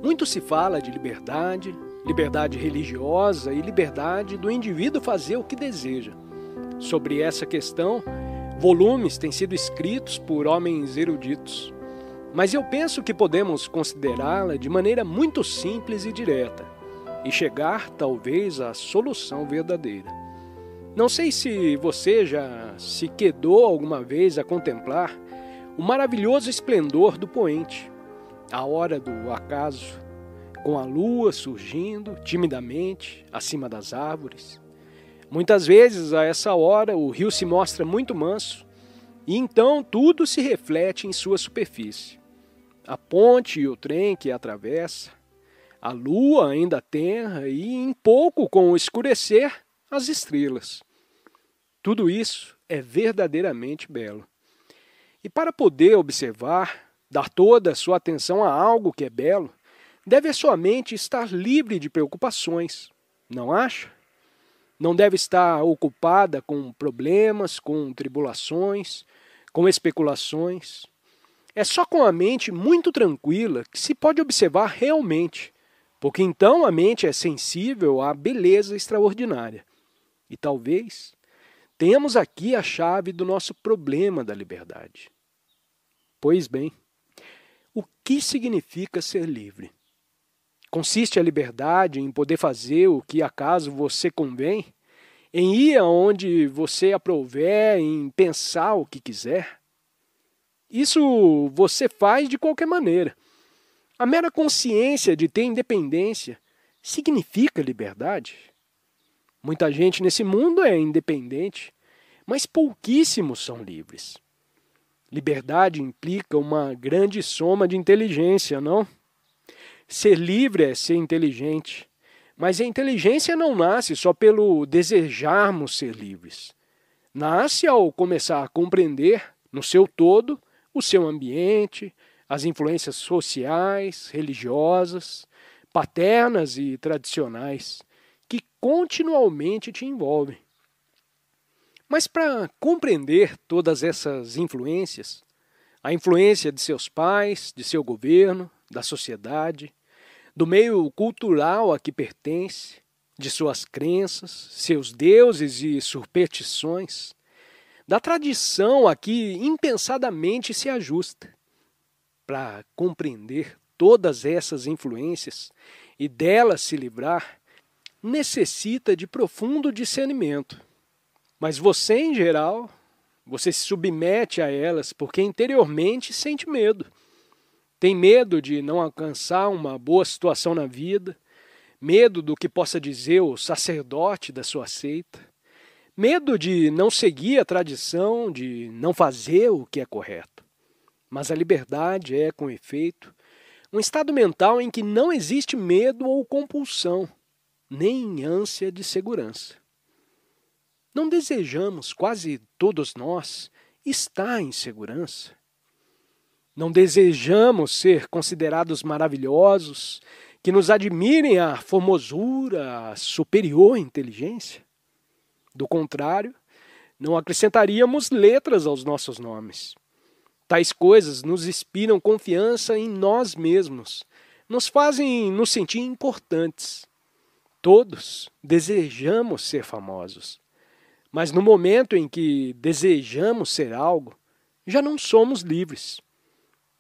Muito se fala de liberdade, liberdade religiosa e liberdade do indivíduo fazer o que deseja. Sobre essa questão, volumes têm sido escritos por homens eruditos. Mas eu penso que podemos considerá-la de maneira muito simples e direta, e chegar, talvez, à solução verdadeira. Não sei se você já se quedou alguma vez a contemplar o maravilhoso esplendor do poente, a hora do acaso, com a lua surgindo timidamente acima das árvores. Muitas vezes, a essa hora, o rio se mostra muito manso, e então tudo se reflete em sua superfície. A ponte e o trem que a atravessa, a lua ainda tenra e em pouco com o escurecer as estrelas. Tudo isso é verdadeiramente belo. E para poder observar, dar toda a sua atenção a algo que é belo, deve a sua mente estar livre de preocupações, não acha? Não deve estar ocupada com problemas, com tribulações, com especulações. É só com a mente muito tranquila que se pode observar realmente, porque então a mente é sensível à beleza extraordinária. E talvez tenhamos aqui a chave do nosso problema da liberdade. Pois bem, o que significa ser livre? Consiste a liberdade em poder fazer o que acaso você convém? Em ir aonde você aprouver, em pensar o que quiser? Isso você faz de qualquer maneira. A mera consciência de ter independência significa liberdade? Muita gente nesse mundo é independente, mas pouquíssimos são livres. Liberdade implica uma grande soma de inteligência, não? Ser livre é ser inteligente, mas a inteligência não nasce só pelo desejarmos ser livres. Nasce ao começar a compreender, no seu todo, o seu ambiente, as influências sociais, religiosas, paternas e tradicionais, que continuamente te envolvem. Mas para compreender todas essas influências, a influência de seus pais, de seu governo, da sociedade, do meio cultural a que pertence, de suas crenças, seus deuses e superstições, da tradição a que impensadamente se ajusta. Para compreender todas essas influências e delas se livrar, necessita de profundo discernimento. Mas você, em geral, você se submete a elas porque interiormente sente medo. Tem medo de não alcançar uma boa situação na vida, medo do que possa dizer o sacerdote da sua seita, medo de não seguir a tradição, de não fazer o que é correto. Mas a liberdade é, com efeito, um estado mental em que não existe medo ou compulsão, nem ânsia de segurança. Não desejamos, quase todos nós, estar em segurança? Não desejamos ser considerados maravilhosos, que nos admirem a formosura, a superior inteligência? Do contrário, não acrescentaríamos letras aos nossos nomes. Tais coisas nos inspiram confiança em nós mesmos, nos fazem nos sentir importantes. Todos desejamos ser famosos, mas no momento em que desejamos ser algo, já não somos livres.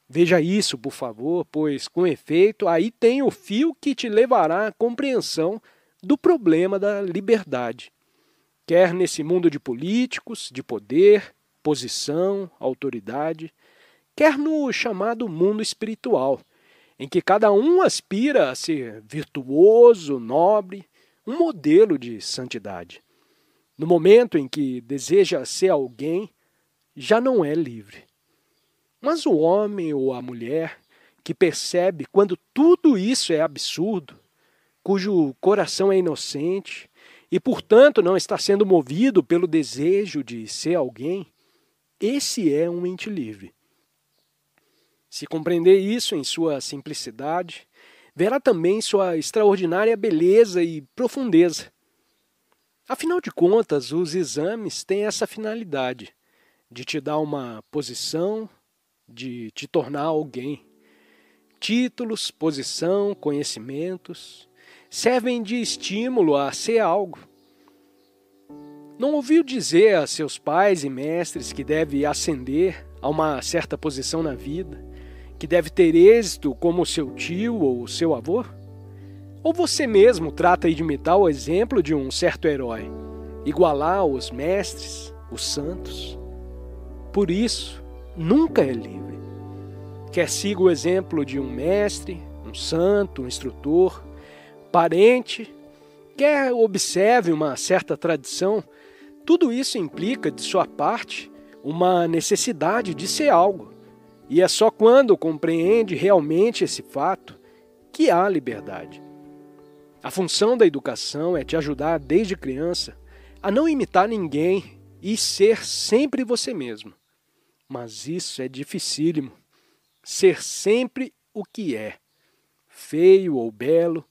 Veja isso, por favor, pois, com efeito, aí tem o fio que te levará à compreensão do problema da liberdade. Quer nesse mundo de políticos, de poder, posição, autoridade, quer no chamado mundo espiritual, em que cada um aspira a ser virtuoso, nobre, um modelo de santidade. No momento em que deseja ser alguém, já não é livre. Mas o homem ou a mulher que percebe quando tudo isso é absurdo, cujo coração é inocente e, portanto, não está sendo movido pelo desejo de ser alguém, esse é um ente livre. Se compreender isso em sua simplicidade, verá também sua extraordinária beleza e profundeza. Afinal de contas, os exames têm essa finalidade, de te dar uma posição, de te tornar alguém. Títulos, posição, conhecimentos servem de estímulo a ser algo. Não ouviu dizer a seus pais e mestres que deve ascender a uma certa posição na vida, que deve ter êxito como seu tio ou seu avô? Ou você mesmo trata de imitar o exemplo de um certo herói, igualar os mestres, os santos? Por isso, nunca é livre. Quer siga o exemplo de um mestre, um santo, um instrutor, parente, quer observe uma certa tradição, tudo isso implica, de sua parte, uma necessidade de ser algo. E é só quando compreende realmente esse fato que há liberdade. A função da educação é te ajudar desde criança a não imitar ninguém e ser sempre você mesmo. Mas isso é dificílimo. Ser sempre o que é, feio ou belo,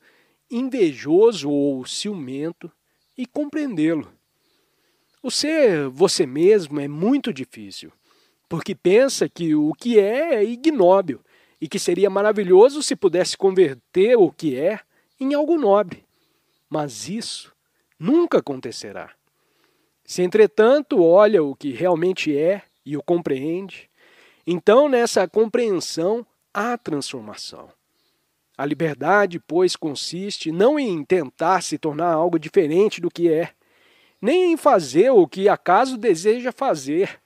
invejoso ou ciumento, e compreendê-lo. O ser você mesmo é muito difícil, porque pensa que o que é ignóbil e que seria maravilhoso se pudesse converter o que é em algo nobre. Mas isso nunca acontecerá. Se, entretanto, olha o que realmente é e o compreende, então nessa compreensão há transformação. A liberdade, pois, consiste não em tentar se tornar algo diferente do que é, nem em fazer o que acaso deseja fazer,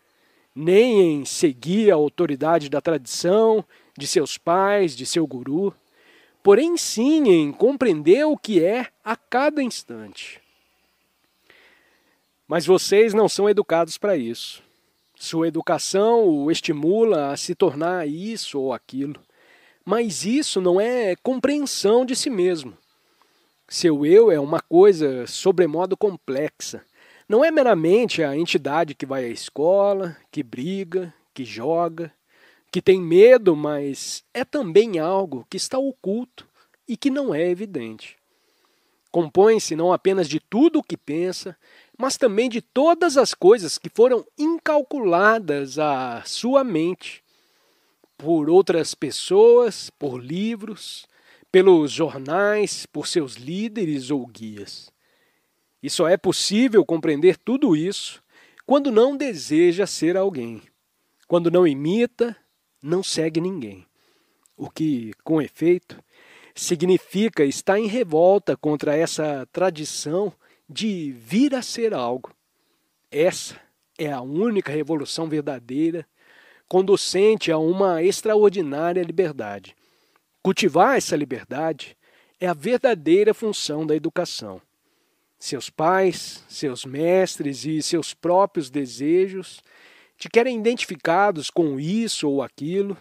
nem em seguir a autoridade da tradição, de seus pais, de seu guru, porém sim em compreender o que é a cada instante. Mas vocês não são educados para isso. Sua educação o estimula a se tornar isso ou aquilo. Mas isso não é compreensão de si mesmo. Seu eu é uma coisa sobremodo complexa. Não é meramente a entidade que vai à escola, que briga, que joga, que tem medo, mas é também algo que está oculto e que não é evidente. Compõe-se não apenas de tudo o que pensa, mas também de todas as coisas que foram incalculadas à sua mente, por outras pessoas, por livros, pelos jornais, por seus líderes ou guias. E só é possível compreender tudo isso quando não deseja ser alguém, quando não imita, não segue ninguém. O que, com efeito, significa estar em revolta contra essa tradição de vir a ser algo. Essa é a única revolução verdadeira, conducente a uma extraordinária liberdade. Cultivar essa liberdade é a verdadeira função da educação. Seus pais, seus mestres e seus próprios desejos te querem identificados com isso ou aquilo,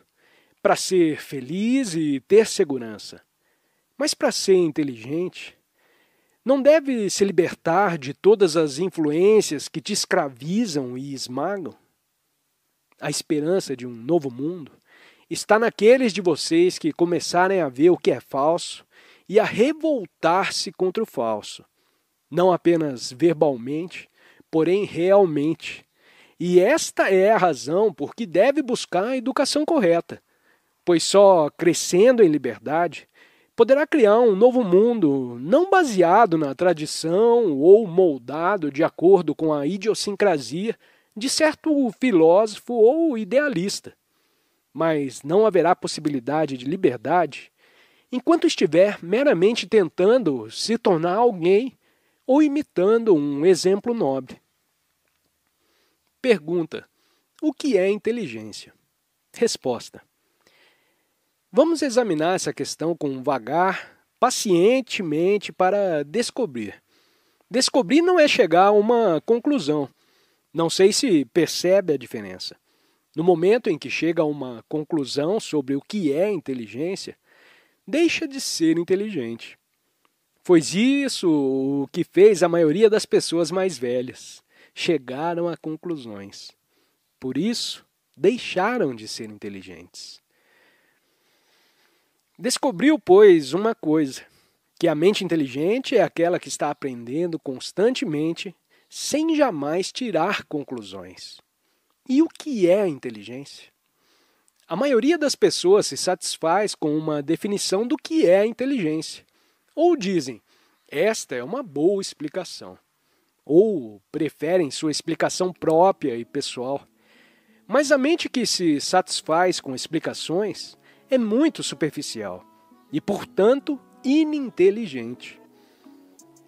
para ser feliz e ter segurança. Mas para ser inteligente, não deve se libertar de todas as influências que te escravizam e esmagam? A esperança de um novo mundo está naqueles de vocês que começarem a ver o que é falso e a revoltar-se contra o falso. Não apenas verbalmente, porém realmente. E esta é a razão por que deve buscar a educação correta, pois só crescendo em liberdade poderá criar um novo mundo não baseado na tradição ou moldado de acordo com a idiosincrasia de certo filósofo ou idealista. Mas não haverá possibilidade de liberdade enquanto estiver meramente tentando se tornar alguém ou imitando um exemplo nobre. Pergunta: o que é inteligência? Resposta: vamos examinar essa questão com vagar, pacientemente para descobrir. Descobrir não é chegar a uma conclusão. Não sei se percebe a diferença. No momento em que chega a uma conclusão sobre o que é inteligência, deixa de ser inteligente. Foi isso o que fez a maioria das pessoas mais velhas. Chegaram a conclusões. Por isso, deixaram de ser inteligentes. Descobriu, pois, uma coisa, que a mente inteligente é aquela que está aprendendo constantemente, sem jamais tirar conclusões. E o que é a inteligência? A maioria das pessoas se satisfaz com uma definição do que é a inteligência. Ou dizem, esta é uma boa explicação. Ou preferem sua explicação própria e pessoal. Mas a mente que se satisfaz com explicações é muito superficial e, portanto, ininteligente.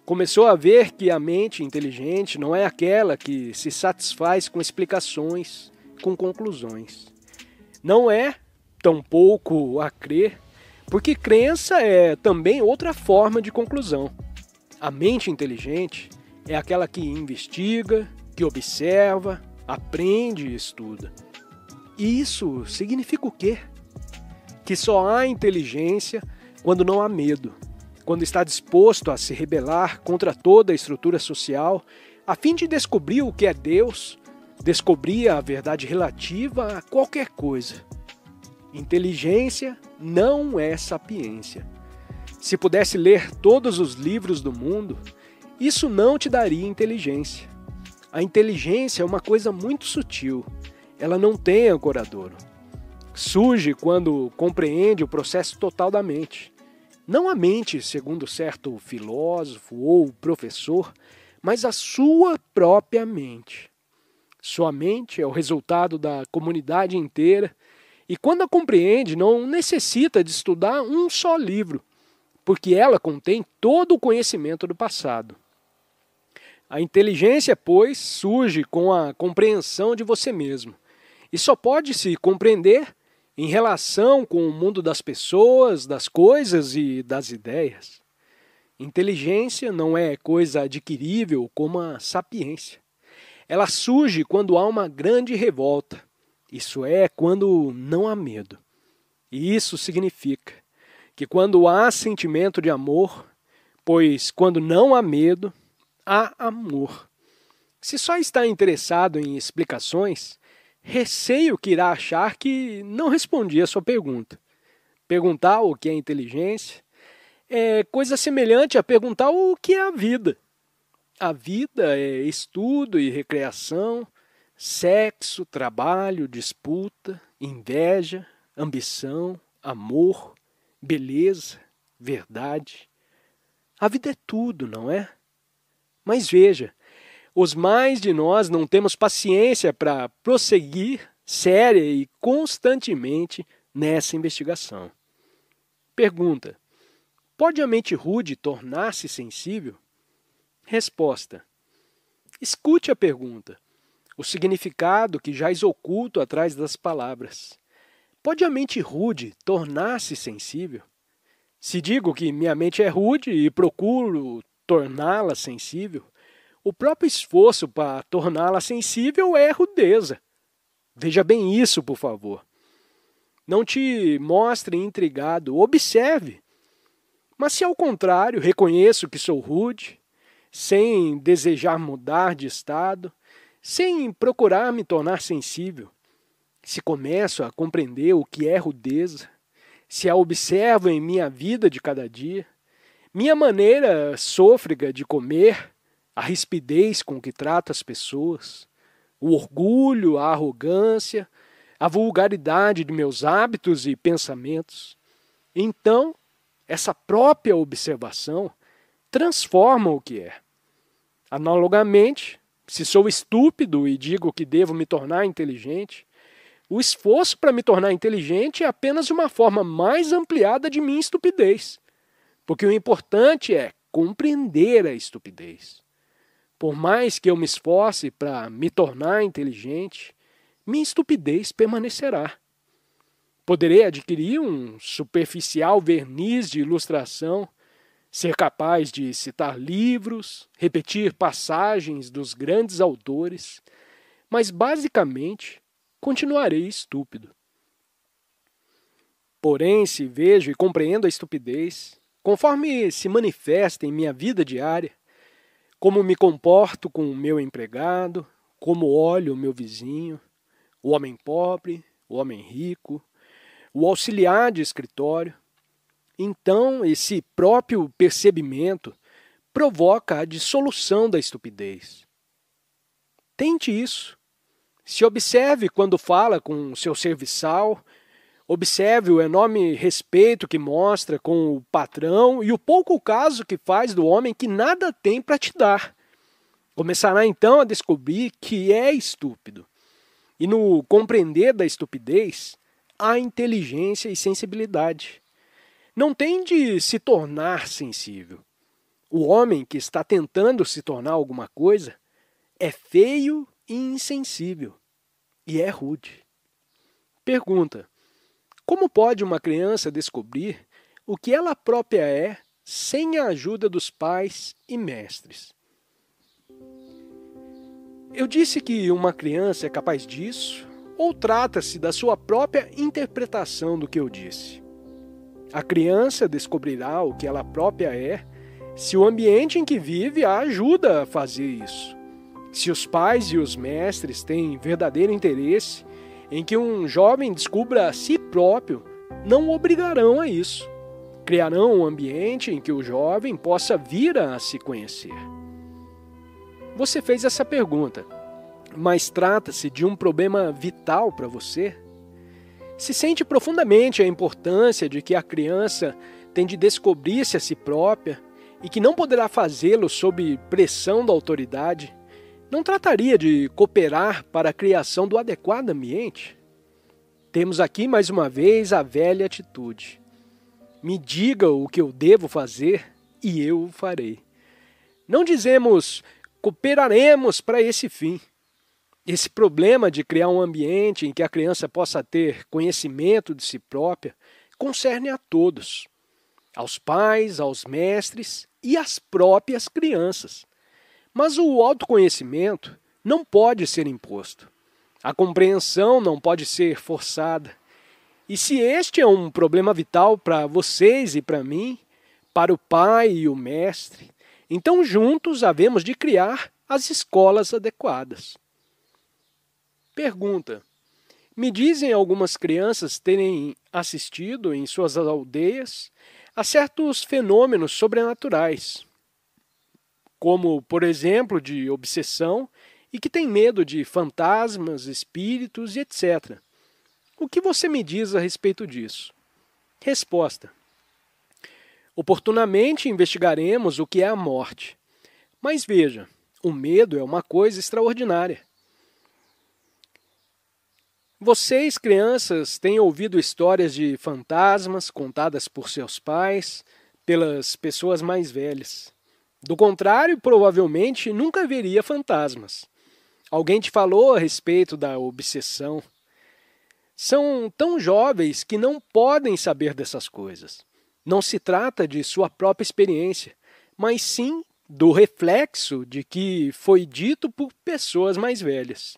Começou a ver que a mente inteligente não é aquela que se satisfaz com explicações, com conclusões. Não é, tampouco, a crer, porque crença é também outra forma de conclusão. A mente inteligente é aquela que investiga, que observa, aprende e estuda. E isso significa o quê? Que só há inteligência quando não há medo, quando está disposto a se rebelar contra toda a estrutura social, a fim de descobrir o que é Deus, descobrir a verdade relativa a qualquer coisa. Inteligência não é sapiência. Se pudesse ler todos os livros do mundo, isso não te daria inteligência. A inteligência é uma coisa muito sutil. Ela não tem ancoradouro. Surge quando compreende o processo total da mente. Não a mente, segundo certo filósofo ou professor, mas a sua própria mente. Sua mente é o resultado da comunidade inteira e quando a compreende não necessita de estudar um só livro, porque ela contém todo o conhecimento do passado. A inteligência, pois, surge com a compreensão de você mesmo e só pode se compreender em relação com o mundo das pessoas, das coisas e das ideias. Inteligência não é coisa adquirível como a sapiência. Ela surge quando há uma grande revolta, isso é, quando não há medo. E isso significa que quando há sentimento de amor, pois quando não há medo, há amor. Se só está interessado em explicações, receio que irá achar que não respondi a sua pergunta. Perguntar o que é inteligência é coisa semelhante a perguntar o que é a vida. A vida é estudo e recreação, sexo, trabalho, disputa, inveja, ambição, amor, beleza, verdade. A vida é tudo, não é? Mas veja, os mais de nós não temos paciência para prosseguir séria e constantemente nessa investigação. Pergunta: pode a mente rude tornar-se sensível? Resposta: escute a pergunta, o significado que jaz oculto atrás das palavras. Pode a mente rude tornar-se sensível? Se digo que minha mente é rude e procuro torná-la sensível, o próprio esforço para torná-la sensível é rudeza. Veja bem isso, por favor. Não te mostre intrigado, observe. Mas se ao contrário reconheço que sou rude, sem desejar mudar de estado, sem procurar me tornar sensível, se começo a compreender o que é rudeza, se a observo em minha vida de cada dia, minha maneira sôfrega de comer, a rispidez com que trato as pessoas, o orgulho, a arrogância, a vulgaridade de meus hábitos e pensamentos, então essa própria observação transforma o que é. Analogamente, se sou estúpido e digo que devo me tornar inteligente, o esforço para me tornar inteligente é apenas uma forma mais ampliada de minha estupidez, porque o importante é compreender a estupidez. Por mais que eu me esforce para me tornar inteligente, minha estupidez permanecerá. Poderei adquirir um superficial verniz de ilustração, ser capaz de citar livros, repetir passagens dos grandes autores, mas basicamente continuarei estúpido. Porém, se vejo e compreendo a estupidez, conforme se manifesta em minha vida diária, como me comporto com o meu empregado, como olho o meu vizinho, o homem pobre, o homem rico, o auxiliar de escritório, então esse próprio percebimento provoca a dissolução da estupidez. Tente isso. Se observe quando fala com seu serviçal, observe o enorme respeito que mostra com o patrão e o pouco caso que faz do homem que nada tem para te dar. Começará então a descobrir que é estúpido. E no compreender da estupidez, há inteligência e sensibilidade. Não tem de se tornar sensível. O homem que está tentando se tornar alguma coisa é feio e insensível, e é rude. Pergunta: como pode uma criança descobrir o que ela própria é sem a ajuda dos pais e mestres? Eu disse que uma criança é capaz disso, ou trata-se da sua própria interpretação do que eu disse? A criança descobrirá o que ela própria é se o ambiente em que vive a ajuda a fazer isso. Se os pais e os mestres têm verdadeiro interesse em que um jovem descubra a si próprio, não o obrigarão a isso. Criarão um ambiente em que o jovem possa vir a se conhecer. Você fez essa pergunta, mas trata-se de um problema vital para você? Se sente profundamente a importância de que a criança tem de descobrir-se a si própria e que não poderá fazê-lo sob pressão da autoridade, não trataria de cooperar para a criação do adequado ambiente? Temos aqui mais uma vez a velha atitude. Me diga o que eu devo fazer e eu o farei. Não dizemos cooperaremos para esse fim. Esse problema de criar um ambiente em que a criança possa ter conhecimento de si própria concerne a todos, aos pais, aos mestres e às próprias crianças. Mas o autoconhecimento não pode ser imposto. A compreensão não pode ser forçada. E se este é um problema vital para vocês e para mim, para o pai e o mestre, então juntos havemos de criar as escolas adequadas. Pergunta: me dizem algumas crianças terem assistido em suas aldeias a certos fenômenos sobrenaturais, como, por exemplo, de obsessão e que têm medo de fantasmas, espíritos e etc. O que você me diz a respeito disso? Resposta: oportunamente investigaremos o que é a morte. Mas veja, o medo é uma coisa extraordinária. Vocês, crianças, têm ouvido histórias de fantasmas contadas por seus pais, pelas pessoas mais velhas. Do contrário, provavelmente nunca veria fantasmas. Alguém te falou a respeito da obsessão. São tão jovens que não podem saber dessas coisas. Não se trata de sua própria experiência, mas sim do reflexo de que foi dito por pessoas mais velhas.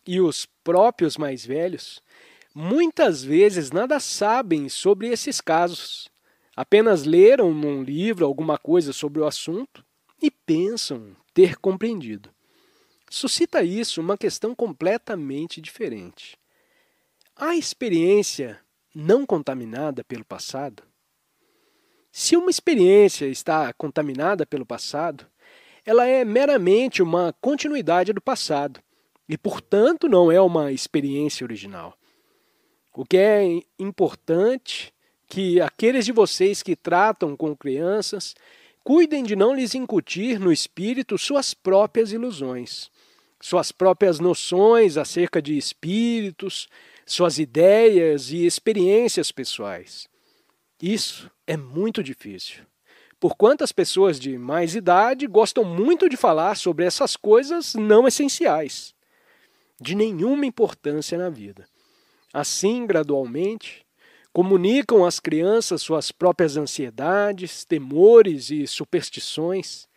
E os próprios mais velhos muitas vezes nada sabem sobre esses casos. Apenas leram num livro alguma coisa sobre o assunto e pensam ter compreendido. Suscita isso uma questão completamente diferente. A experiência não contaminada pelo passado? Se uma experiência está contaminada pelo passado, ela é meramente uma continuidade do passado e, portanto, não é uma experiência original. O que é importante que aqueles de vocês que tratam com crianças cuidem de não lhes incutir no espírito suas próprias ilusões, suas próprias noções acerca de espíritos, suas ideias e experiências pessoais. Isso é muito difícil, porquanto as pessoas de mais idade gostam muito de falar sobre essas coisas não essenciais, de nenhuma importância na vida. Assim, gradualmente, comunicam às crianças suas próprias ansiedades, temores e superstições,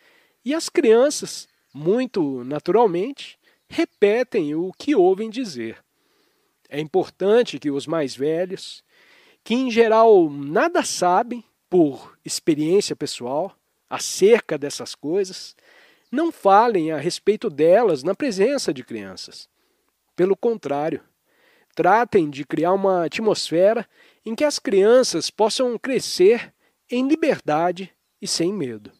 e as crianças, muito naturalmente, repetem o que ouvem dizer. É importante que os mais velhos, que em geral nada sabem por experiência pessoal acerca dessas coisas, não falem a respeito delas na presença de crianças. Pelo contrário, tratem de criar uma atmosfera em que as crianças possam crescer em liberdade e sem medo.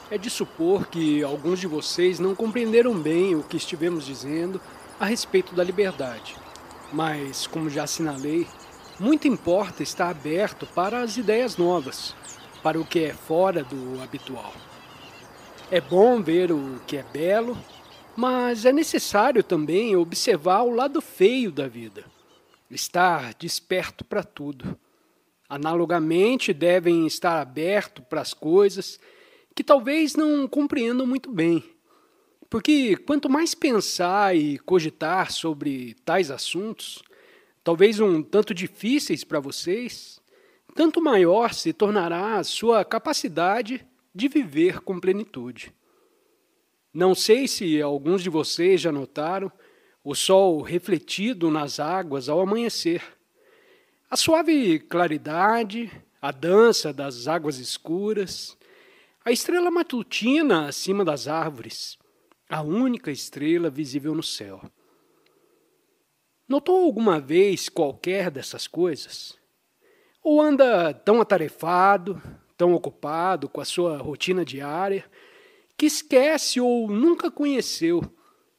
É de supor que alguns de vocês não compreenderam bem o que estivemos dizendo a respeito da liberdade. Mas, como já assinalei, muito importa estar aberto para as ideias novas, para o que é fora do habitual. É bom ver o que é belo, mas é necessário também observar o lado feio da vida, estar desperto para tudo. Analogamente, devem estar abertos para as coisas que talvez não compreendam muito bem, porque quanto mais pensar e cogitar sobre tais assuntos, talvez um tanto difíceis para vocês, tanto maior se tornará a sua capacidade de viver com plenitude. Não sei se alguns de vocês já notaram o sol refletido nas águas ao amanhecer. A suave claridade, a dança das águas escuras, a estrela matutina acima das árvores, a única estrela visível no céu. Notou alguma vez qualquer dessas coisas? Ou anda tão atarefado, tão ocupado com a sua rotina diária, que esquece ou nunca conheceu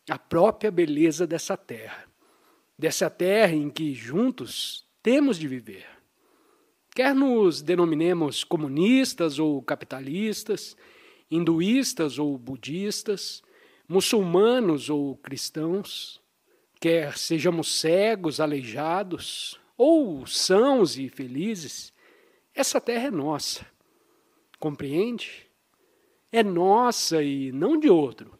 a própria beleza dessa terra em que juntos temos de viver. Quer nos denominemos comunistas ou capitalistas, hinduístas ou budistas, muçulmanos ou cristãos, quer sejamos cegos, aleijados ou sãos e felizes, essa terra é nossa. Compreende? É nossa e não de outro.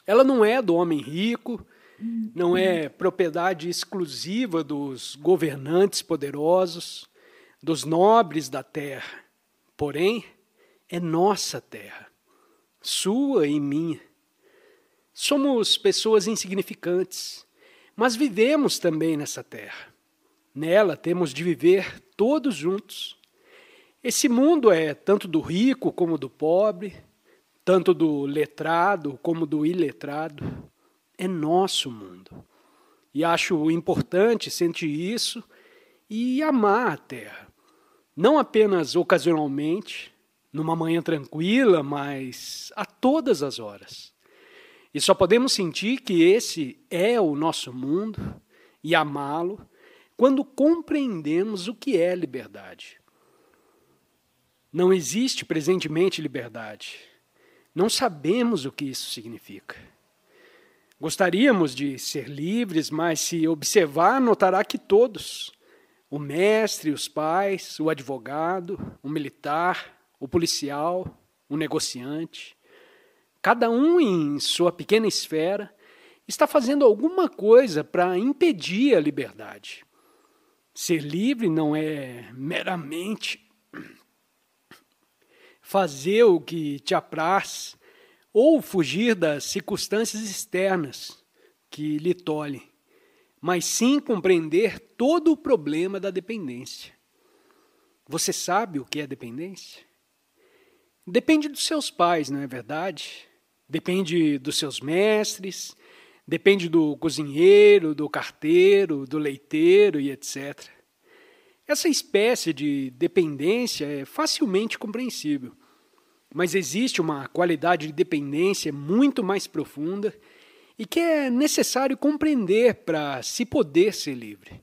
Ela não é do homem rico, não é propriedade exclusiva dos governantes poderosos, dos nobres da terra. Porém, é nossa terra, sua e minha. Somos pessoas insignificantes, mas vivemos também nessa terra. Nela temos de viver todos juntos. Esse mundo é tanto do rico como do pobre, tanto do letrado como do iletrado. É nosso mundo. E acho importante sentir isso e amar a terra. Não apenas ocasionalmente, numa manhã tranquila, mas a todas as horas. E só podemos sentir que esse é o nosso mundo e amá-lo quando compreendemos o que é liberdade. Não existe presentemente liberdade. Não sabemos o que isso significa. Gostaríamos de ser livres, mas se observar, notará que todos, o mestre, os pais, o advogado, o militar, o policial, o negociante, cada um em sua pequena esfera, está fazendo alguma coisa para impedir a liberdade. Ser livre não é meramente fazer o que te apraz ou fugir das circunstâncias externas que lhe tolhem, mas sim compreender todo o problema da dependência. Você sabe o que é dependência? Depende dos seus pais, não é verdade? Depende dos seus mestres, depende do cozinheiro, do carteiro, do leiteiro e etc. Essa espécie de dependência é facilmente compreensível, mas existe uma qualidade de dependência muito mais profunda e que é necessário compreender para se poder ser livre.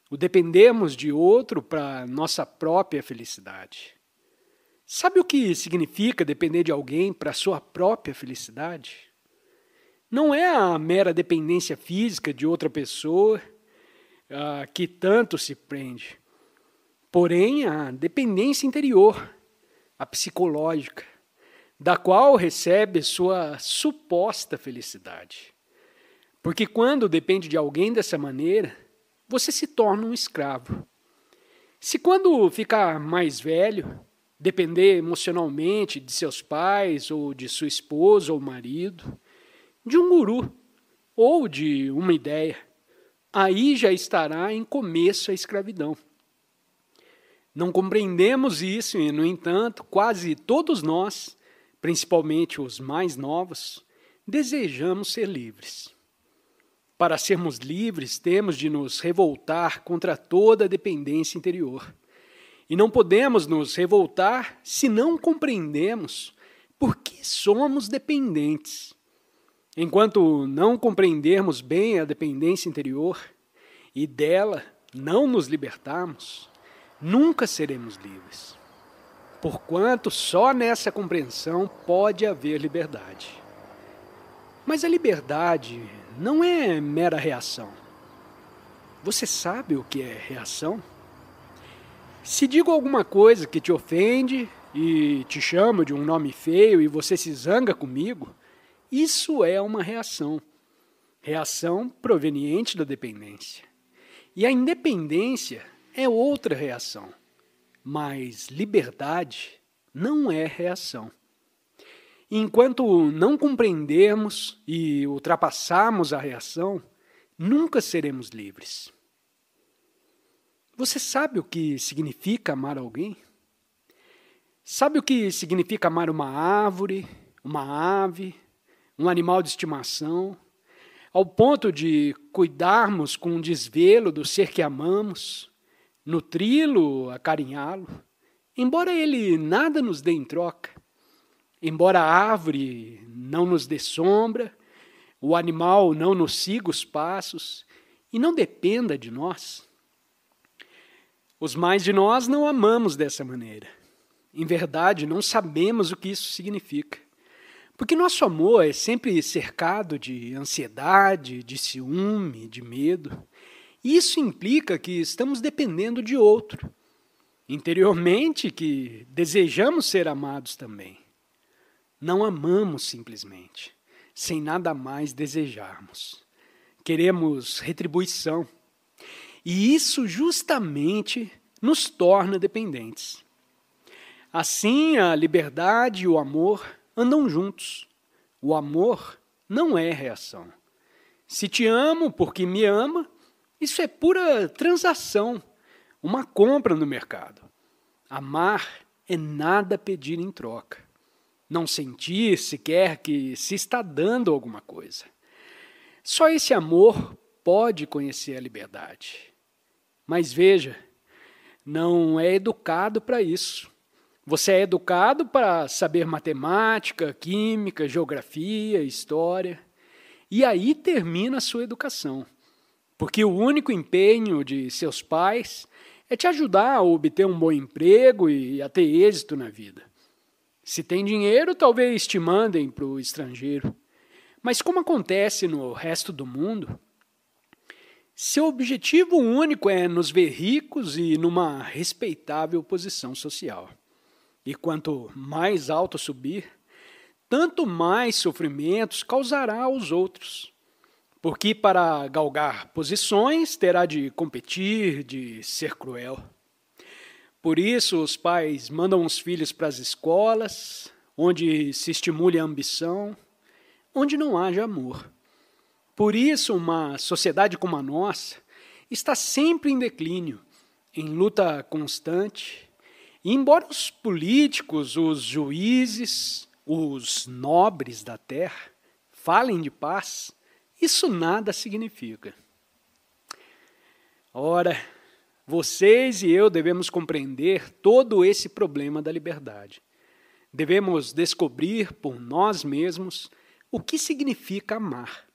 O dependemos de outro para nossa própria felicidade. Sabe o que significa depender de alguém para sua própria felicidade? Não é a mera dependência física de outra pessoa que tanto se prende. Porém, a dependência interior, a psicológica, da qual recebe sua suposta felicidade. Porque quando depende de alguém dessa maneira, você se torna um escravo. Se quando ficar mais velho, depender emocionalmente de seus pais, ou de sua esposa ou marido, de um guru, ou de uma ideia, aí já estará em começo a escravidão. Não compreendemos isso e, no entanto, quase todos nós, principalmente os mais novos, desejamos ser livres. Para sermos livres, temos de nos revoltar contra toda a dependência interior. E não podemos nos revoltar se não compreendemos por que somos dependentes. Enquanto não compreendermos bem a dependência interior e dela não nos libertarmos, nunca seremos livres, porquanto só nessa compreensão pode haver liberdade. Mas a liberdade não é mera reação. Você sabe o que é reação? Se digo alguma coisa que te ofende e te chamo de um nome feio e você se zanga comigo, isso é uma reação. Reação proveniente da dependência. E a independência é outra reação, mas liberdade não é reação. Enquanto não compreendermos e ultrapassarmos a reação, nunca seremos livres. Você sabe o que significa amar alguém? Sabe o que significa amar uma árvore, uma ave, um animal de estimação, ao ponto de cuidarmos com desvelo do ser que amamos, nutri-lo, acarinhá-lo, embora ele nada nos dê em troca, embora a árvore não nos dê sombra, o animal não nos siga os passos e não dependa de nós? Os mais de nós não amamos dessa maneira. Em verdade, não sabemos o que isso significa. Porque nosso amor é sempre cercado de ansiedade, de ciúme, de medo. E isso implica que estamos dependendo de outro. Interiormente, que desejamos ser amados também. Não amamos simplesmente, sem nada mais desejarmos. Queremos retribuição. E isso justamente nos torna dependentes. Assim, a liberdade e o amor andam juntos. O amor não é reação. Se te amo porque me ama, isso é pura transação, uma compra no mercado. Amar é nada pedir em troca. Não sentir sequer que se está dando alguma coisa. Só esse amor pode conhecer a liberdade. Mas veja, não é educado para isso. Você é educado para saber matemática, química, geografia, história. E aí termina a sua educação. Porque o único empenho de seus pais é te ajudar a obter um bom emprego e a ter êxito na vida. Se tem dinheiro, talvez te mandem para o estrangeiro. Mas como acontece no resto do mundo, seu objetivo único é nos ver ricos e numa respeitável posição social. E quanto mais alto subir, tanto mais sofrimentos causará aos outros. Porque para galgar posições terá de competir, de ser cruel. Por isso os pais mandam os filhos para as escolas, onde se estimule a ambição, onde não haja amor. Por isso uma sociedade como a nossa está sempre em declínio, em luta constante. E embora os políticos, os juízes, os nobres da terra falem de paz, isso nada significa. Ora, vocês e eu devemos compreender todo esse problema da liberdade. Devemos descobrir por nós mesmos o que significa amar.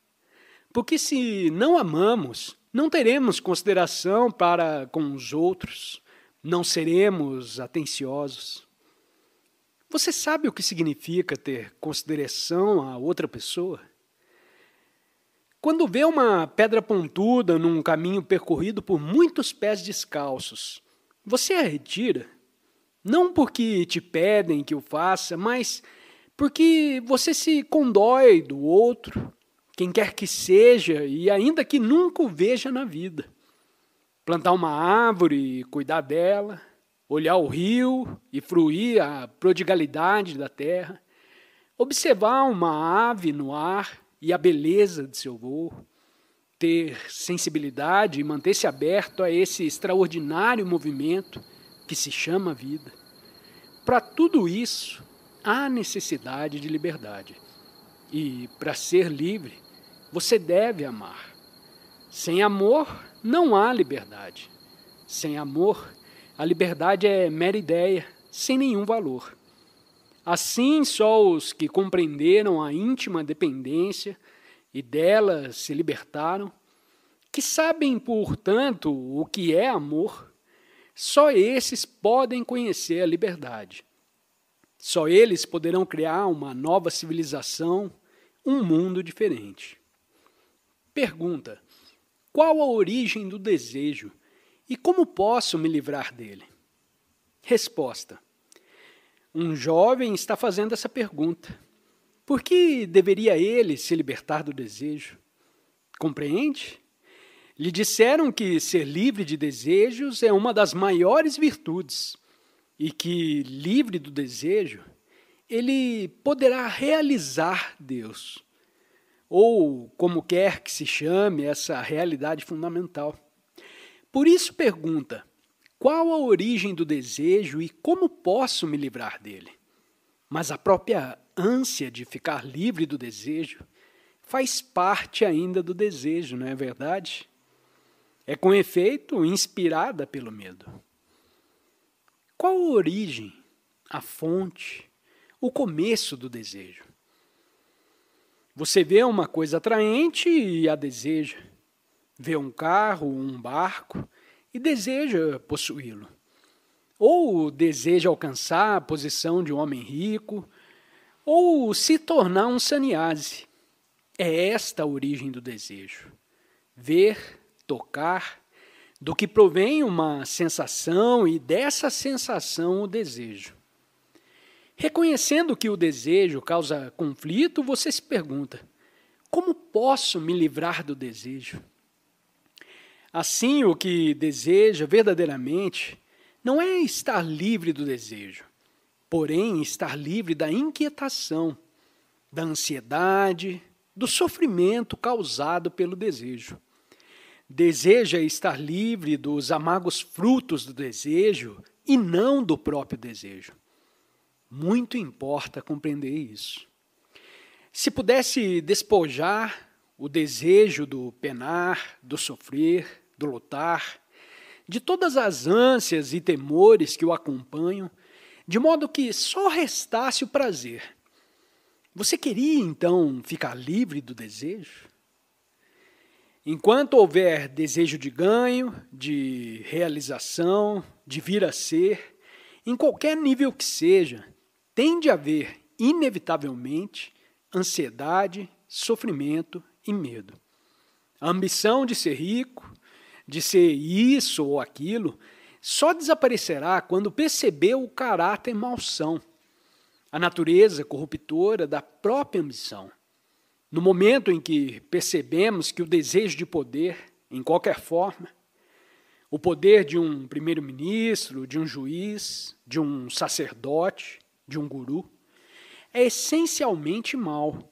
Porque se não amamos, não teremos consideração para com os outros, não seremos atenciosos. Você sabe o que significa ter consideração a outra pessoa? Quando vê uma pedra pontuda num caminho percorrido por muitos pés descalços, você a retira? Não porque te pedem que o faça, mas porque você se condói do outro, quem quer que seja e ainda que nunca o veja na vida. Plantar uma árvore e cuidar dela, olhar o rio e fruir a prodigalidade da terra, observar uma ave no ar e a beleza de seu voo, ter sensibilidade e manter-se aberto a esse extraordinário movimento que se chama vida. Para tudo isso, há necessidade de liberdade. E, para ser livre, você deve amar. Sem amor, não há liberdade. Sem amor, a liberdade é mera ideia, sem nenhum valor. Assim, só os que compreenderam a íntima dependência e dela se libertaram, que sabem, portanto, o que é amor, só esses podem conhecer a liberdade. Só eles poderão criar uma nova civilização, um mundo diferente. Pergunta: qual a origem do desejo e como posso me livrar dele? Resposta: um jovem está fazendo essa pergunta. Por que deveria ele se libertar do desejo? Compreende? Lhe disseram que ser livre de desejos é uma das maiores virtudes e que, livre do desejo, ele poderá realizar Deus, ou como quer que se chame essa realidade fundamental. Por isso pergunta, qual a origem do desejo e como posso me livrar dele? Mas a própria ânsia de ficar livre do desejo faz parte ainda do desejo, não é verdade? É com efeito inspirada pelo medo. Qual a origem, a fonte, o começo do desejo? Você vê uma coisa atraente e a deseja. Vê um carro, um barco e deseja possuí-lo. Ou deseja alcançar a posição de um homem rico, ou se tornar um sannyasi. É esta a origem do desejo. Ver, tocar, do que provém uma sensação e dessa sensação o desejo. Reconhecendo que o desejo causa conflito, você se pergunta, como posso me livrar do desejo? Assim, o que deseja verdadeiramente não é estar livre do desejo, porém estar livre da inquietação, da ansiedade, do sofrimento causado pelo desejo. Deseja estar livre dos amargos frutos do desejo e não do próprio desejo. Muito importa compreender isso. Se pudesse despojar o desejo do penar, do sofrer, do lutar, de todas as ânsias e temores que o acompanham, de modo que só restasse o prazer, você queria então ficar livre do desejo? Enquanto houver desejo de ganho, de realização, de vir a ser, em qualquer nível que seja, tende a haver, inevitavelmente, ansiedade, sofrimento e medo. A ambição de ser rico, de ser isso ou aquilo, só desaparecerá quando perceber o caráter malsão, a natureza corruptora da própria ambição. No momento em que percebemos que o desejo de poder, em qualquer forma, o poder de um primeiro-ministro, de um juiz, de um sacerdote, de um guru, é essencialmente mau.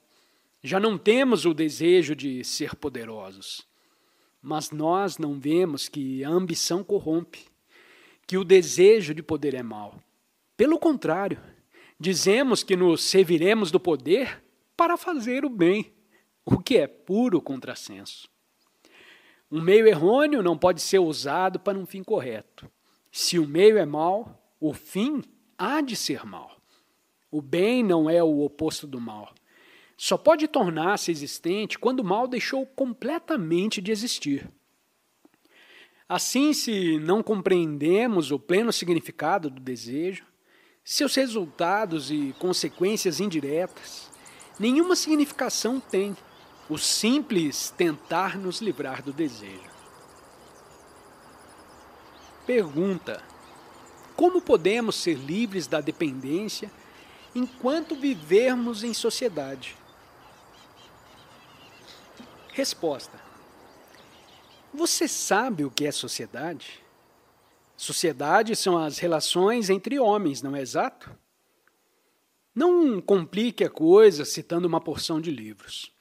Já não temos o desejo de ser poderosos, mas nós não vemos que a ambição corrompe, que o desejo de poder é mau. Pelo contrário, dizemos que nos serviremos do poder para fazer o bem, o que é puro contrassenso. Um meio errôneo não pode ser usado para um fim correto. Se o meio é mau, o fim há de ser mau. O bem não é o oposto do mal. Só pode tornar-se existente quando o mal deixou completamente de existir. Assim, se não compreendemos o pleno significado do desejo, seus resultados e consequências indiretas, nenhuma significação tem o simples tentar nos livrar do desejo. Pergunta: como podemos ser livres da dependência enquanto vivermos em sociedade? Resposta: você sabe o que é sociedade? Sociedade são as relações entre homens, não é exato? Não complique a coisa citando uma porção de livros.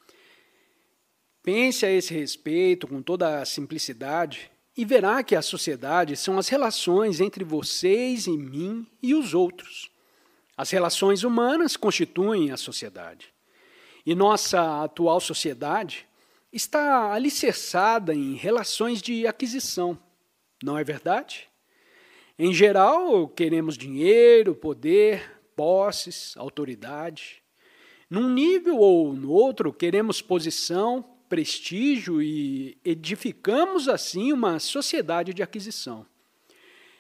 Pense a esse respeito com toda a simplicidade e verá que a sociedade são as relações entre vocês e mim e os outros. As relações humanas constituem a sociedade. E nossa atual sociedade está alicerçada em relações de aquisição, não é verdade? Em geral, queremos dinheiro, poder, posses, autoridade. Num nível ou no outro, queremos posição, prestígio e edificamos assim uma sociedade de aquisição.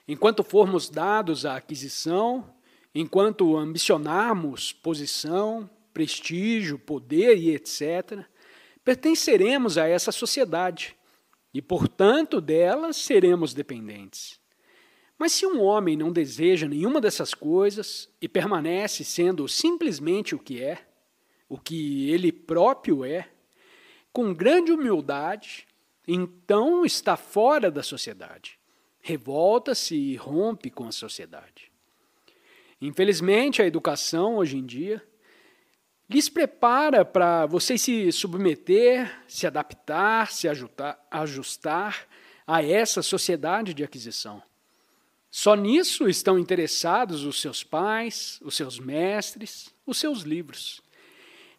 Enquanto formos dados à aquisição, enquanto ambicionarmos posição, prestígio, poder e etc., pertenceremos a essa sociedade e, portanto, dela seremos dependentes. Mas se um homem não deseja nenhuma dessas coisas e permanece sendo simplesmente o que ele próprio é, com grande humildade, então está fora da sociedade. Revolta-se e rompe com a sociedade. Infelizmente, a educação, hoje em dia, lhes prepara para vocês se submeter, se adaptar, se ajustar a essa sociedade de aquisição. Só nisso estão interessados os seus pais, os seus mestres, os seus livros.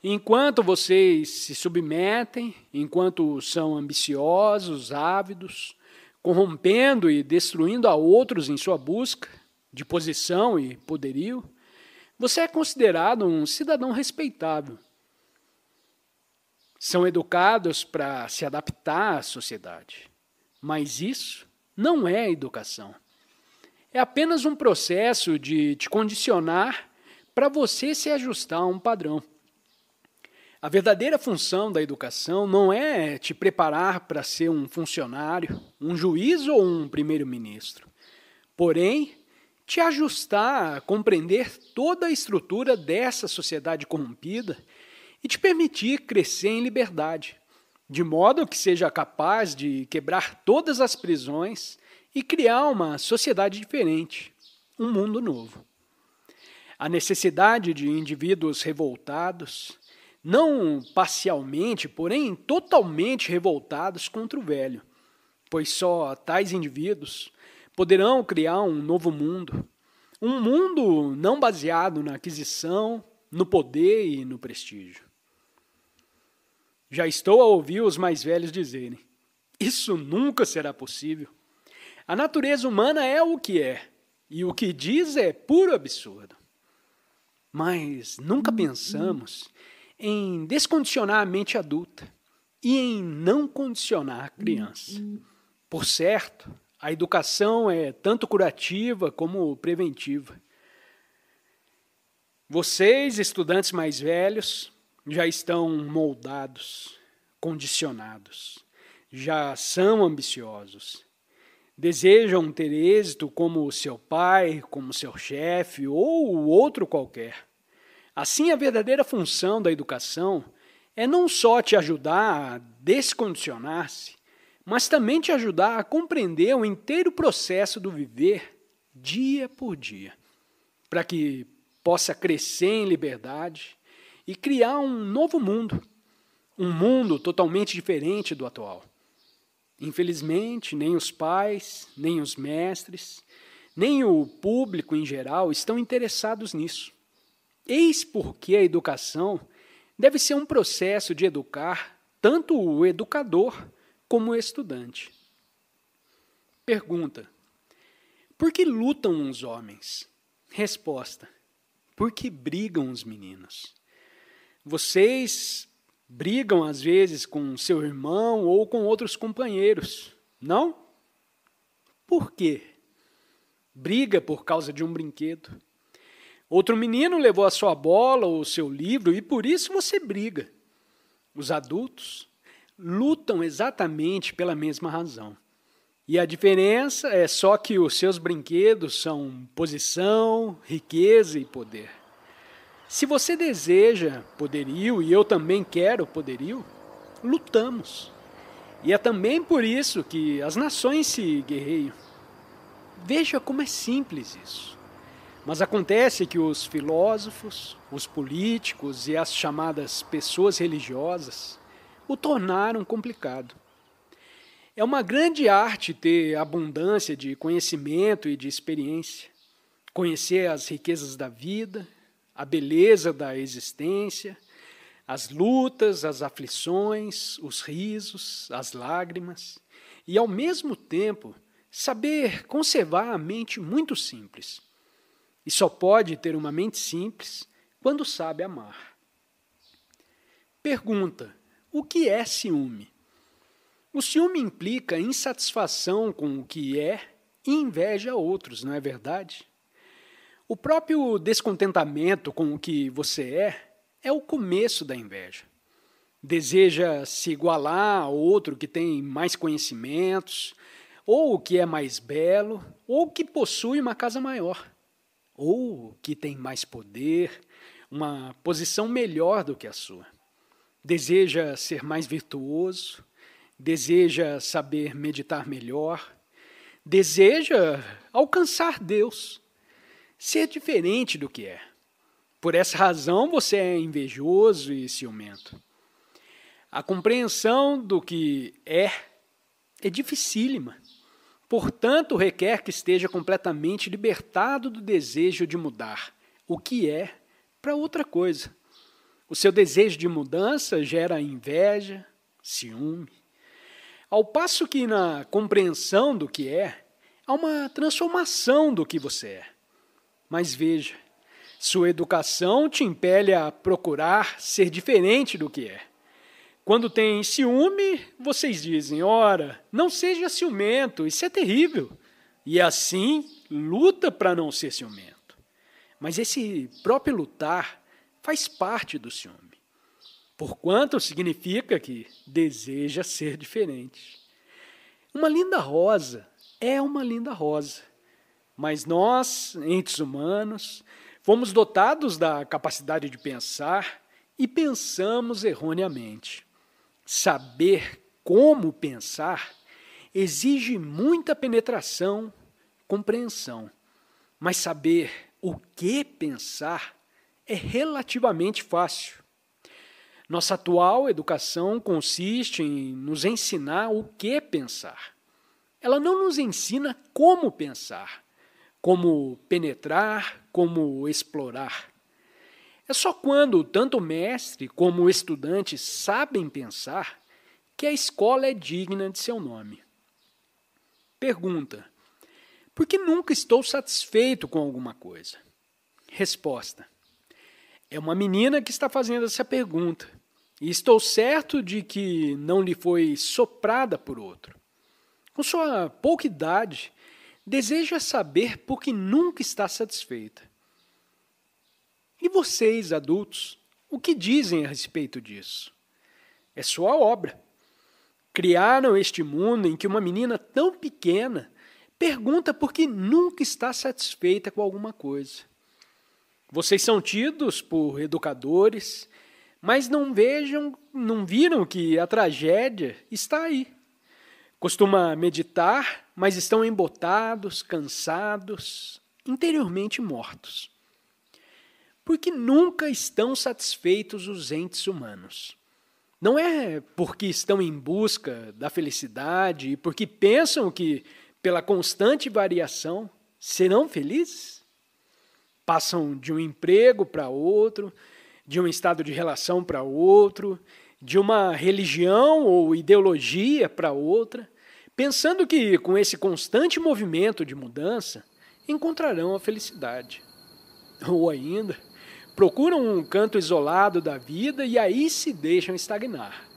Enquanto vocês se submetem, enquanto são ambiciosos, ávidos, corrompendo e destruindo a outros em sua busca de posição e poderio, você é considerado um cidadão respeitável. São educados para se adaptar à sociedade. Mas isso não é educação. É apenas um processo de te condicionar para você se ajustar a um padrão. A verdadeira função da educação não é te preparar para ser um funcionário, um juiz ou um primeiro-ministro. Porém, te ajustar a compreender toda a estrutura dessa sociedade corrompida e te permitir crescer em liberdade, de modo que seja capaz de quebrar todas as prisões e criar uma sociedade diferente, um mundo novo. A necessidade de indivíduos revoltados, não parcialmente, porém totalmente revoltados contra o velho, pois só tais indivíduos poderão criar um novo mundo, um mundo não baseado na aquisição, no poder e no prestígio. Já estou a ouvir os mais velhos dizerem: isso nunca será possível. A natureza humana é o que é, e o que diz é puro absurdo. Mas nunca pensamos em descondicionar a mente adulta e em não condicionar a criança. Por certo, a educação é tanto curativa como preventiva. Vocês, estudantes mais velhos, já estão moldados, condicionados, já são ambiciosos. Desejam ter êxito como seu pai, como seu chefe ou outro qualquer. Assim, a verdadeira função da educação é não só te ajudar a descondicionar-se, mas também te ajudar a compreender o inteiro processo do viver dia por dia, para que possa crescer em liberdade e criar um novo mundo, um mundo totalmente diferente do atual. Infelizmente, nem os pais, nem os mestres, nem o público em geral estão interessados nisso. Eis porque a educação deve ser um processo de educar tanto o educador como o estudante. Pergunta: por que lutam os homens? Resposta: porque brigam os meninos. Vocês brigam às vezes com seu irmão ou com outros companheiros, não? Por quê? Briga por causa de um brinquedo. Outro menino levou a sua bola ou o seu livro e por isso você briga. Os adultos lutam exatamente pela mesma razão. E a diferença é só que os seus brinquedos são posição, riqueza e poder. Se você deseja poderio e eu também quero poderio, lutamos. E é também por isso que as nações se guerreiam. Veja como é simples isso. Mas acontece que os filósofos, os políticos e as chamadas pessoas religiosas o tornaram complicado. É uma grande arte ter abundância de conhecimento e de experiência, conhecer as riquezas da vida, a beleza da existência, as lutas, as aflições, os risos, as lágrimas, e ao mesmo tempo saber conservar a mente muito simples. E só pode ter uma mente simples quando sabe amar. Pergunta: o que é ciúme? O ciúme implica insatisfação com o que é e inveja a outros, não é verdade? O próprio descontentamento com o que você é o começo da inveja. Deseja se igualar a outro que tem mais conhecimentos, ou que é mais belo, ou que possui uma casa maior, ou que tem mais poder, uma posição melhor do que a sua. Deseja ser mais virtuoso, deseja saber meditar melhor, deseja alcançar Deus, ser diferente do que é. Por essa razão você é invejoso e ciumento. A compreensão do que é dificílima. Portanto, requer que esteja completamente libertado do desejo de mudar o que é para outra coisa. O seu desejo de mudança gera inveja, ciúme. Ao passo que na compreensão do que é, há uma transformação do que você é. Mas veja, sua educação te impele a procurar ser diferente do que é. Quando tem ciúme, vocês dizem, ora, não seja ciumento, isso é terrível. E assim, luta para não ser ciumento. Mas esse próprio lutar faz parte do ciúme. Porquanto significa que deseja ser diferente. Uma linda rosa é uma linda rosa. Mas nós, entes humanos, fomos dotados da capacidade de pensar e pensamos erroneamente. Saber como pensar exige muita penetração, compreensão. Mas saber o que pensar é relativamente fácil. Nossa atual educação consiste em nos ensinar o que pensar. Ela não nos ensina como pensar, como penetrar, como explorar. É só quando tanto o mestre como o estudante sabem pensar que a escola é digna de seu nome. Pergunta: por que nunca estou satisfeito com alguma coisa? Resposta: é uma menina que está fazendo essa pergunta, e estou certo de que não lhe foi soprada por outro. Com sua pouca idade, deseja saber por que nunca está satisfeita. E vocês, adultos, o que dizem a respeito disso? É sua obra. Criaram este mundo em que uma menina tão pequena pergunta por que nunca está satisfeita com alguma coisa. Vocês são tidos por educadores, mas não viram que a tragédia está aí. Costuma meditar, mas estão embotados, cansados, interiormente mortos. Porque nunca estão satisfeitos os entes humanos. Não é porque estão em busca da felicidade e porque pensam que, pela constante variação, serão felizes? Passam de um emprego para outro, de um estado de relação para outro, de uma religião ou ideologia para outra, pensando que, com esse constante movimento de mudança, encontrarão a felicidade. Ou ainda, procuram um canto isolado da vida e aí se deixam estagnar.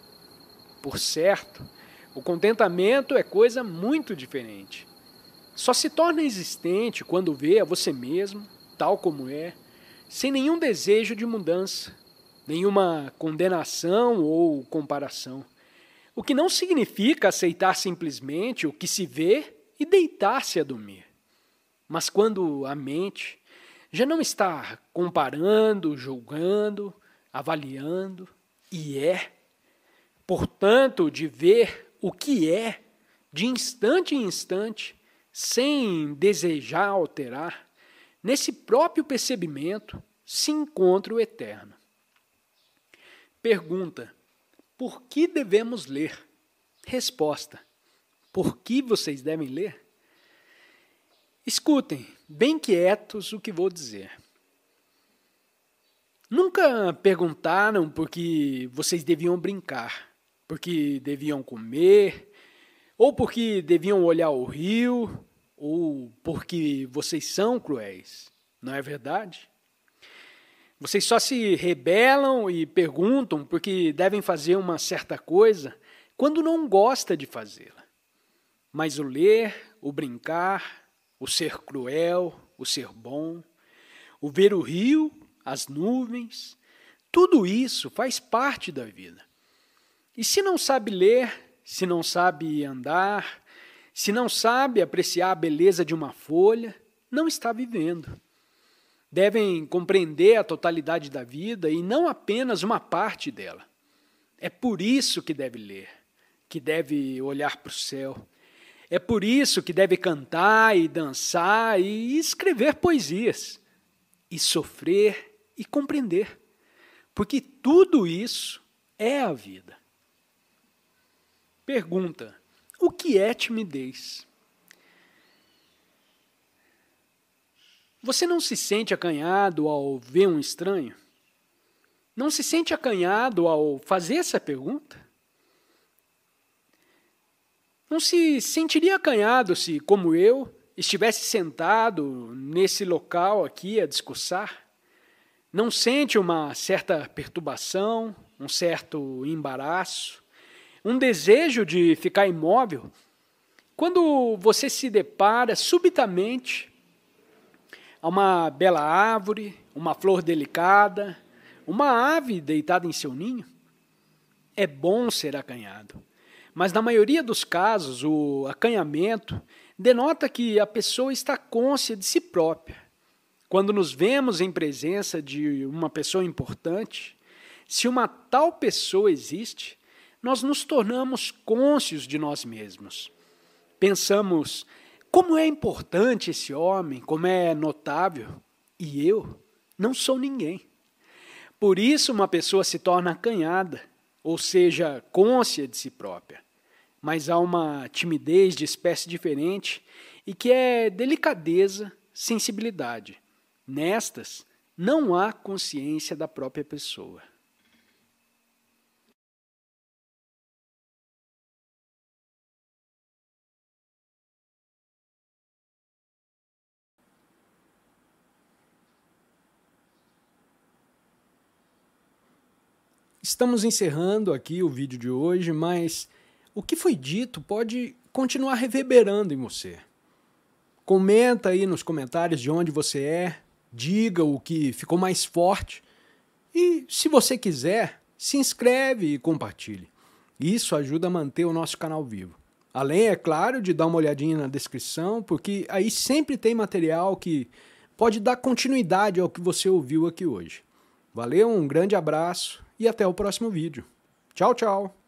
Por certo, o contentamento é coisa muito diferente. Só se torna existente quando vê a você mesmo, tal como é, sem nenhum desejo de mudança, nenhuma condenação ou comparação. O que não significa aceitar simplesmente o que se vê e deitar-se a dormir. Mas quando a mente já não está comparando, julgando, avaliando, e é, portanto, de ver o que é, de instante em instante, sem desejar alterar, nesse próprio percebimento se encontra o eterno. Pergunta: por que devemos ler? Resposta: por que vocês devem ler? Escutem, bem quietos, o que vou dizer. Nunca perguntaram por que vocês deviam brincar, por que deviam comer, ou por que deviam olhar o rio, ou porque vocês são cruéis, não é verdade? Vocês só se rebelam e perguntam porque devem fazer uma certa coisa quando não gosta de fazê-la. Mas o ler, o brincar, o ser cruel, o ser bom, o ver o rio, as nuvens, tudo isso faz parte da vida. E se não sabe ler, se não sabe andar, se não sabe apreciar a beleza de uma folha, não está vivendo. Devem compreender a totalidade da vida e não apenas uma parte dela. É por isso que deve ler, que deve olhar para o céu. É por isso que deve cantar e dançar e escrever poesias, e sofrer e compreender, porque tudo isso é a vida. Pergunta: o que é timidez? Você não se sente acanhado ao ver um estranho? Não se sente acanhado ao fazer essa pergunta? Não se sentiria acanhado se, como eu, estivesse sentado nesse local aqui a discursar? Não sente uma certa perturbação, um certo embaraço, um desejo de ficar imóvel, quando você se depara subitamente a uma bela árvore, uma flor delicada, uma ave deitada em seu ninho? É bom ser acanhado, mas na maioria dos casos o acanhamento denota que a pessoa está cônscia de si própria. Quando nos vemos em presença de uma pessoa importante, se uma tal pessoa existe, nós nos tornamos cônscios de nós mesmos. Pensamos: como é importante esse homem, como é notável, e eu não sou ninguém. Por isso uma pessoa se torna acanhada, ou seja, cônscia de si própria. Mas há uma timidez de espécie diferente e que é delicadeza, sensibilidade. Nestas, não há consciência da própria pessoa. Estamos encerrando aqui o vídeo de hoje, mas o que foi dito pode continuar reverberando em você. Comenta aí nos comentários de onde você é, diga o que ficou mais forte e, se você quiser, se inscreve e compartilhe. Isso ajuda a manter o nosso canal vivo. Além, é claro, de dar uma olhadinha na descrição, porque aí sempre tem material que pode dar continuidade ao que você ouviu aqui hoje. Valeu, um grande abraço e até o próximo vídeo. Tchau, tchau!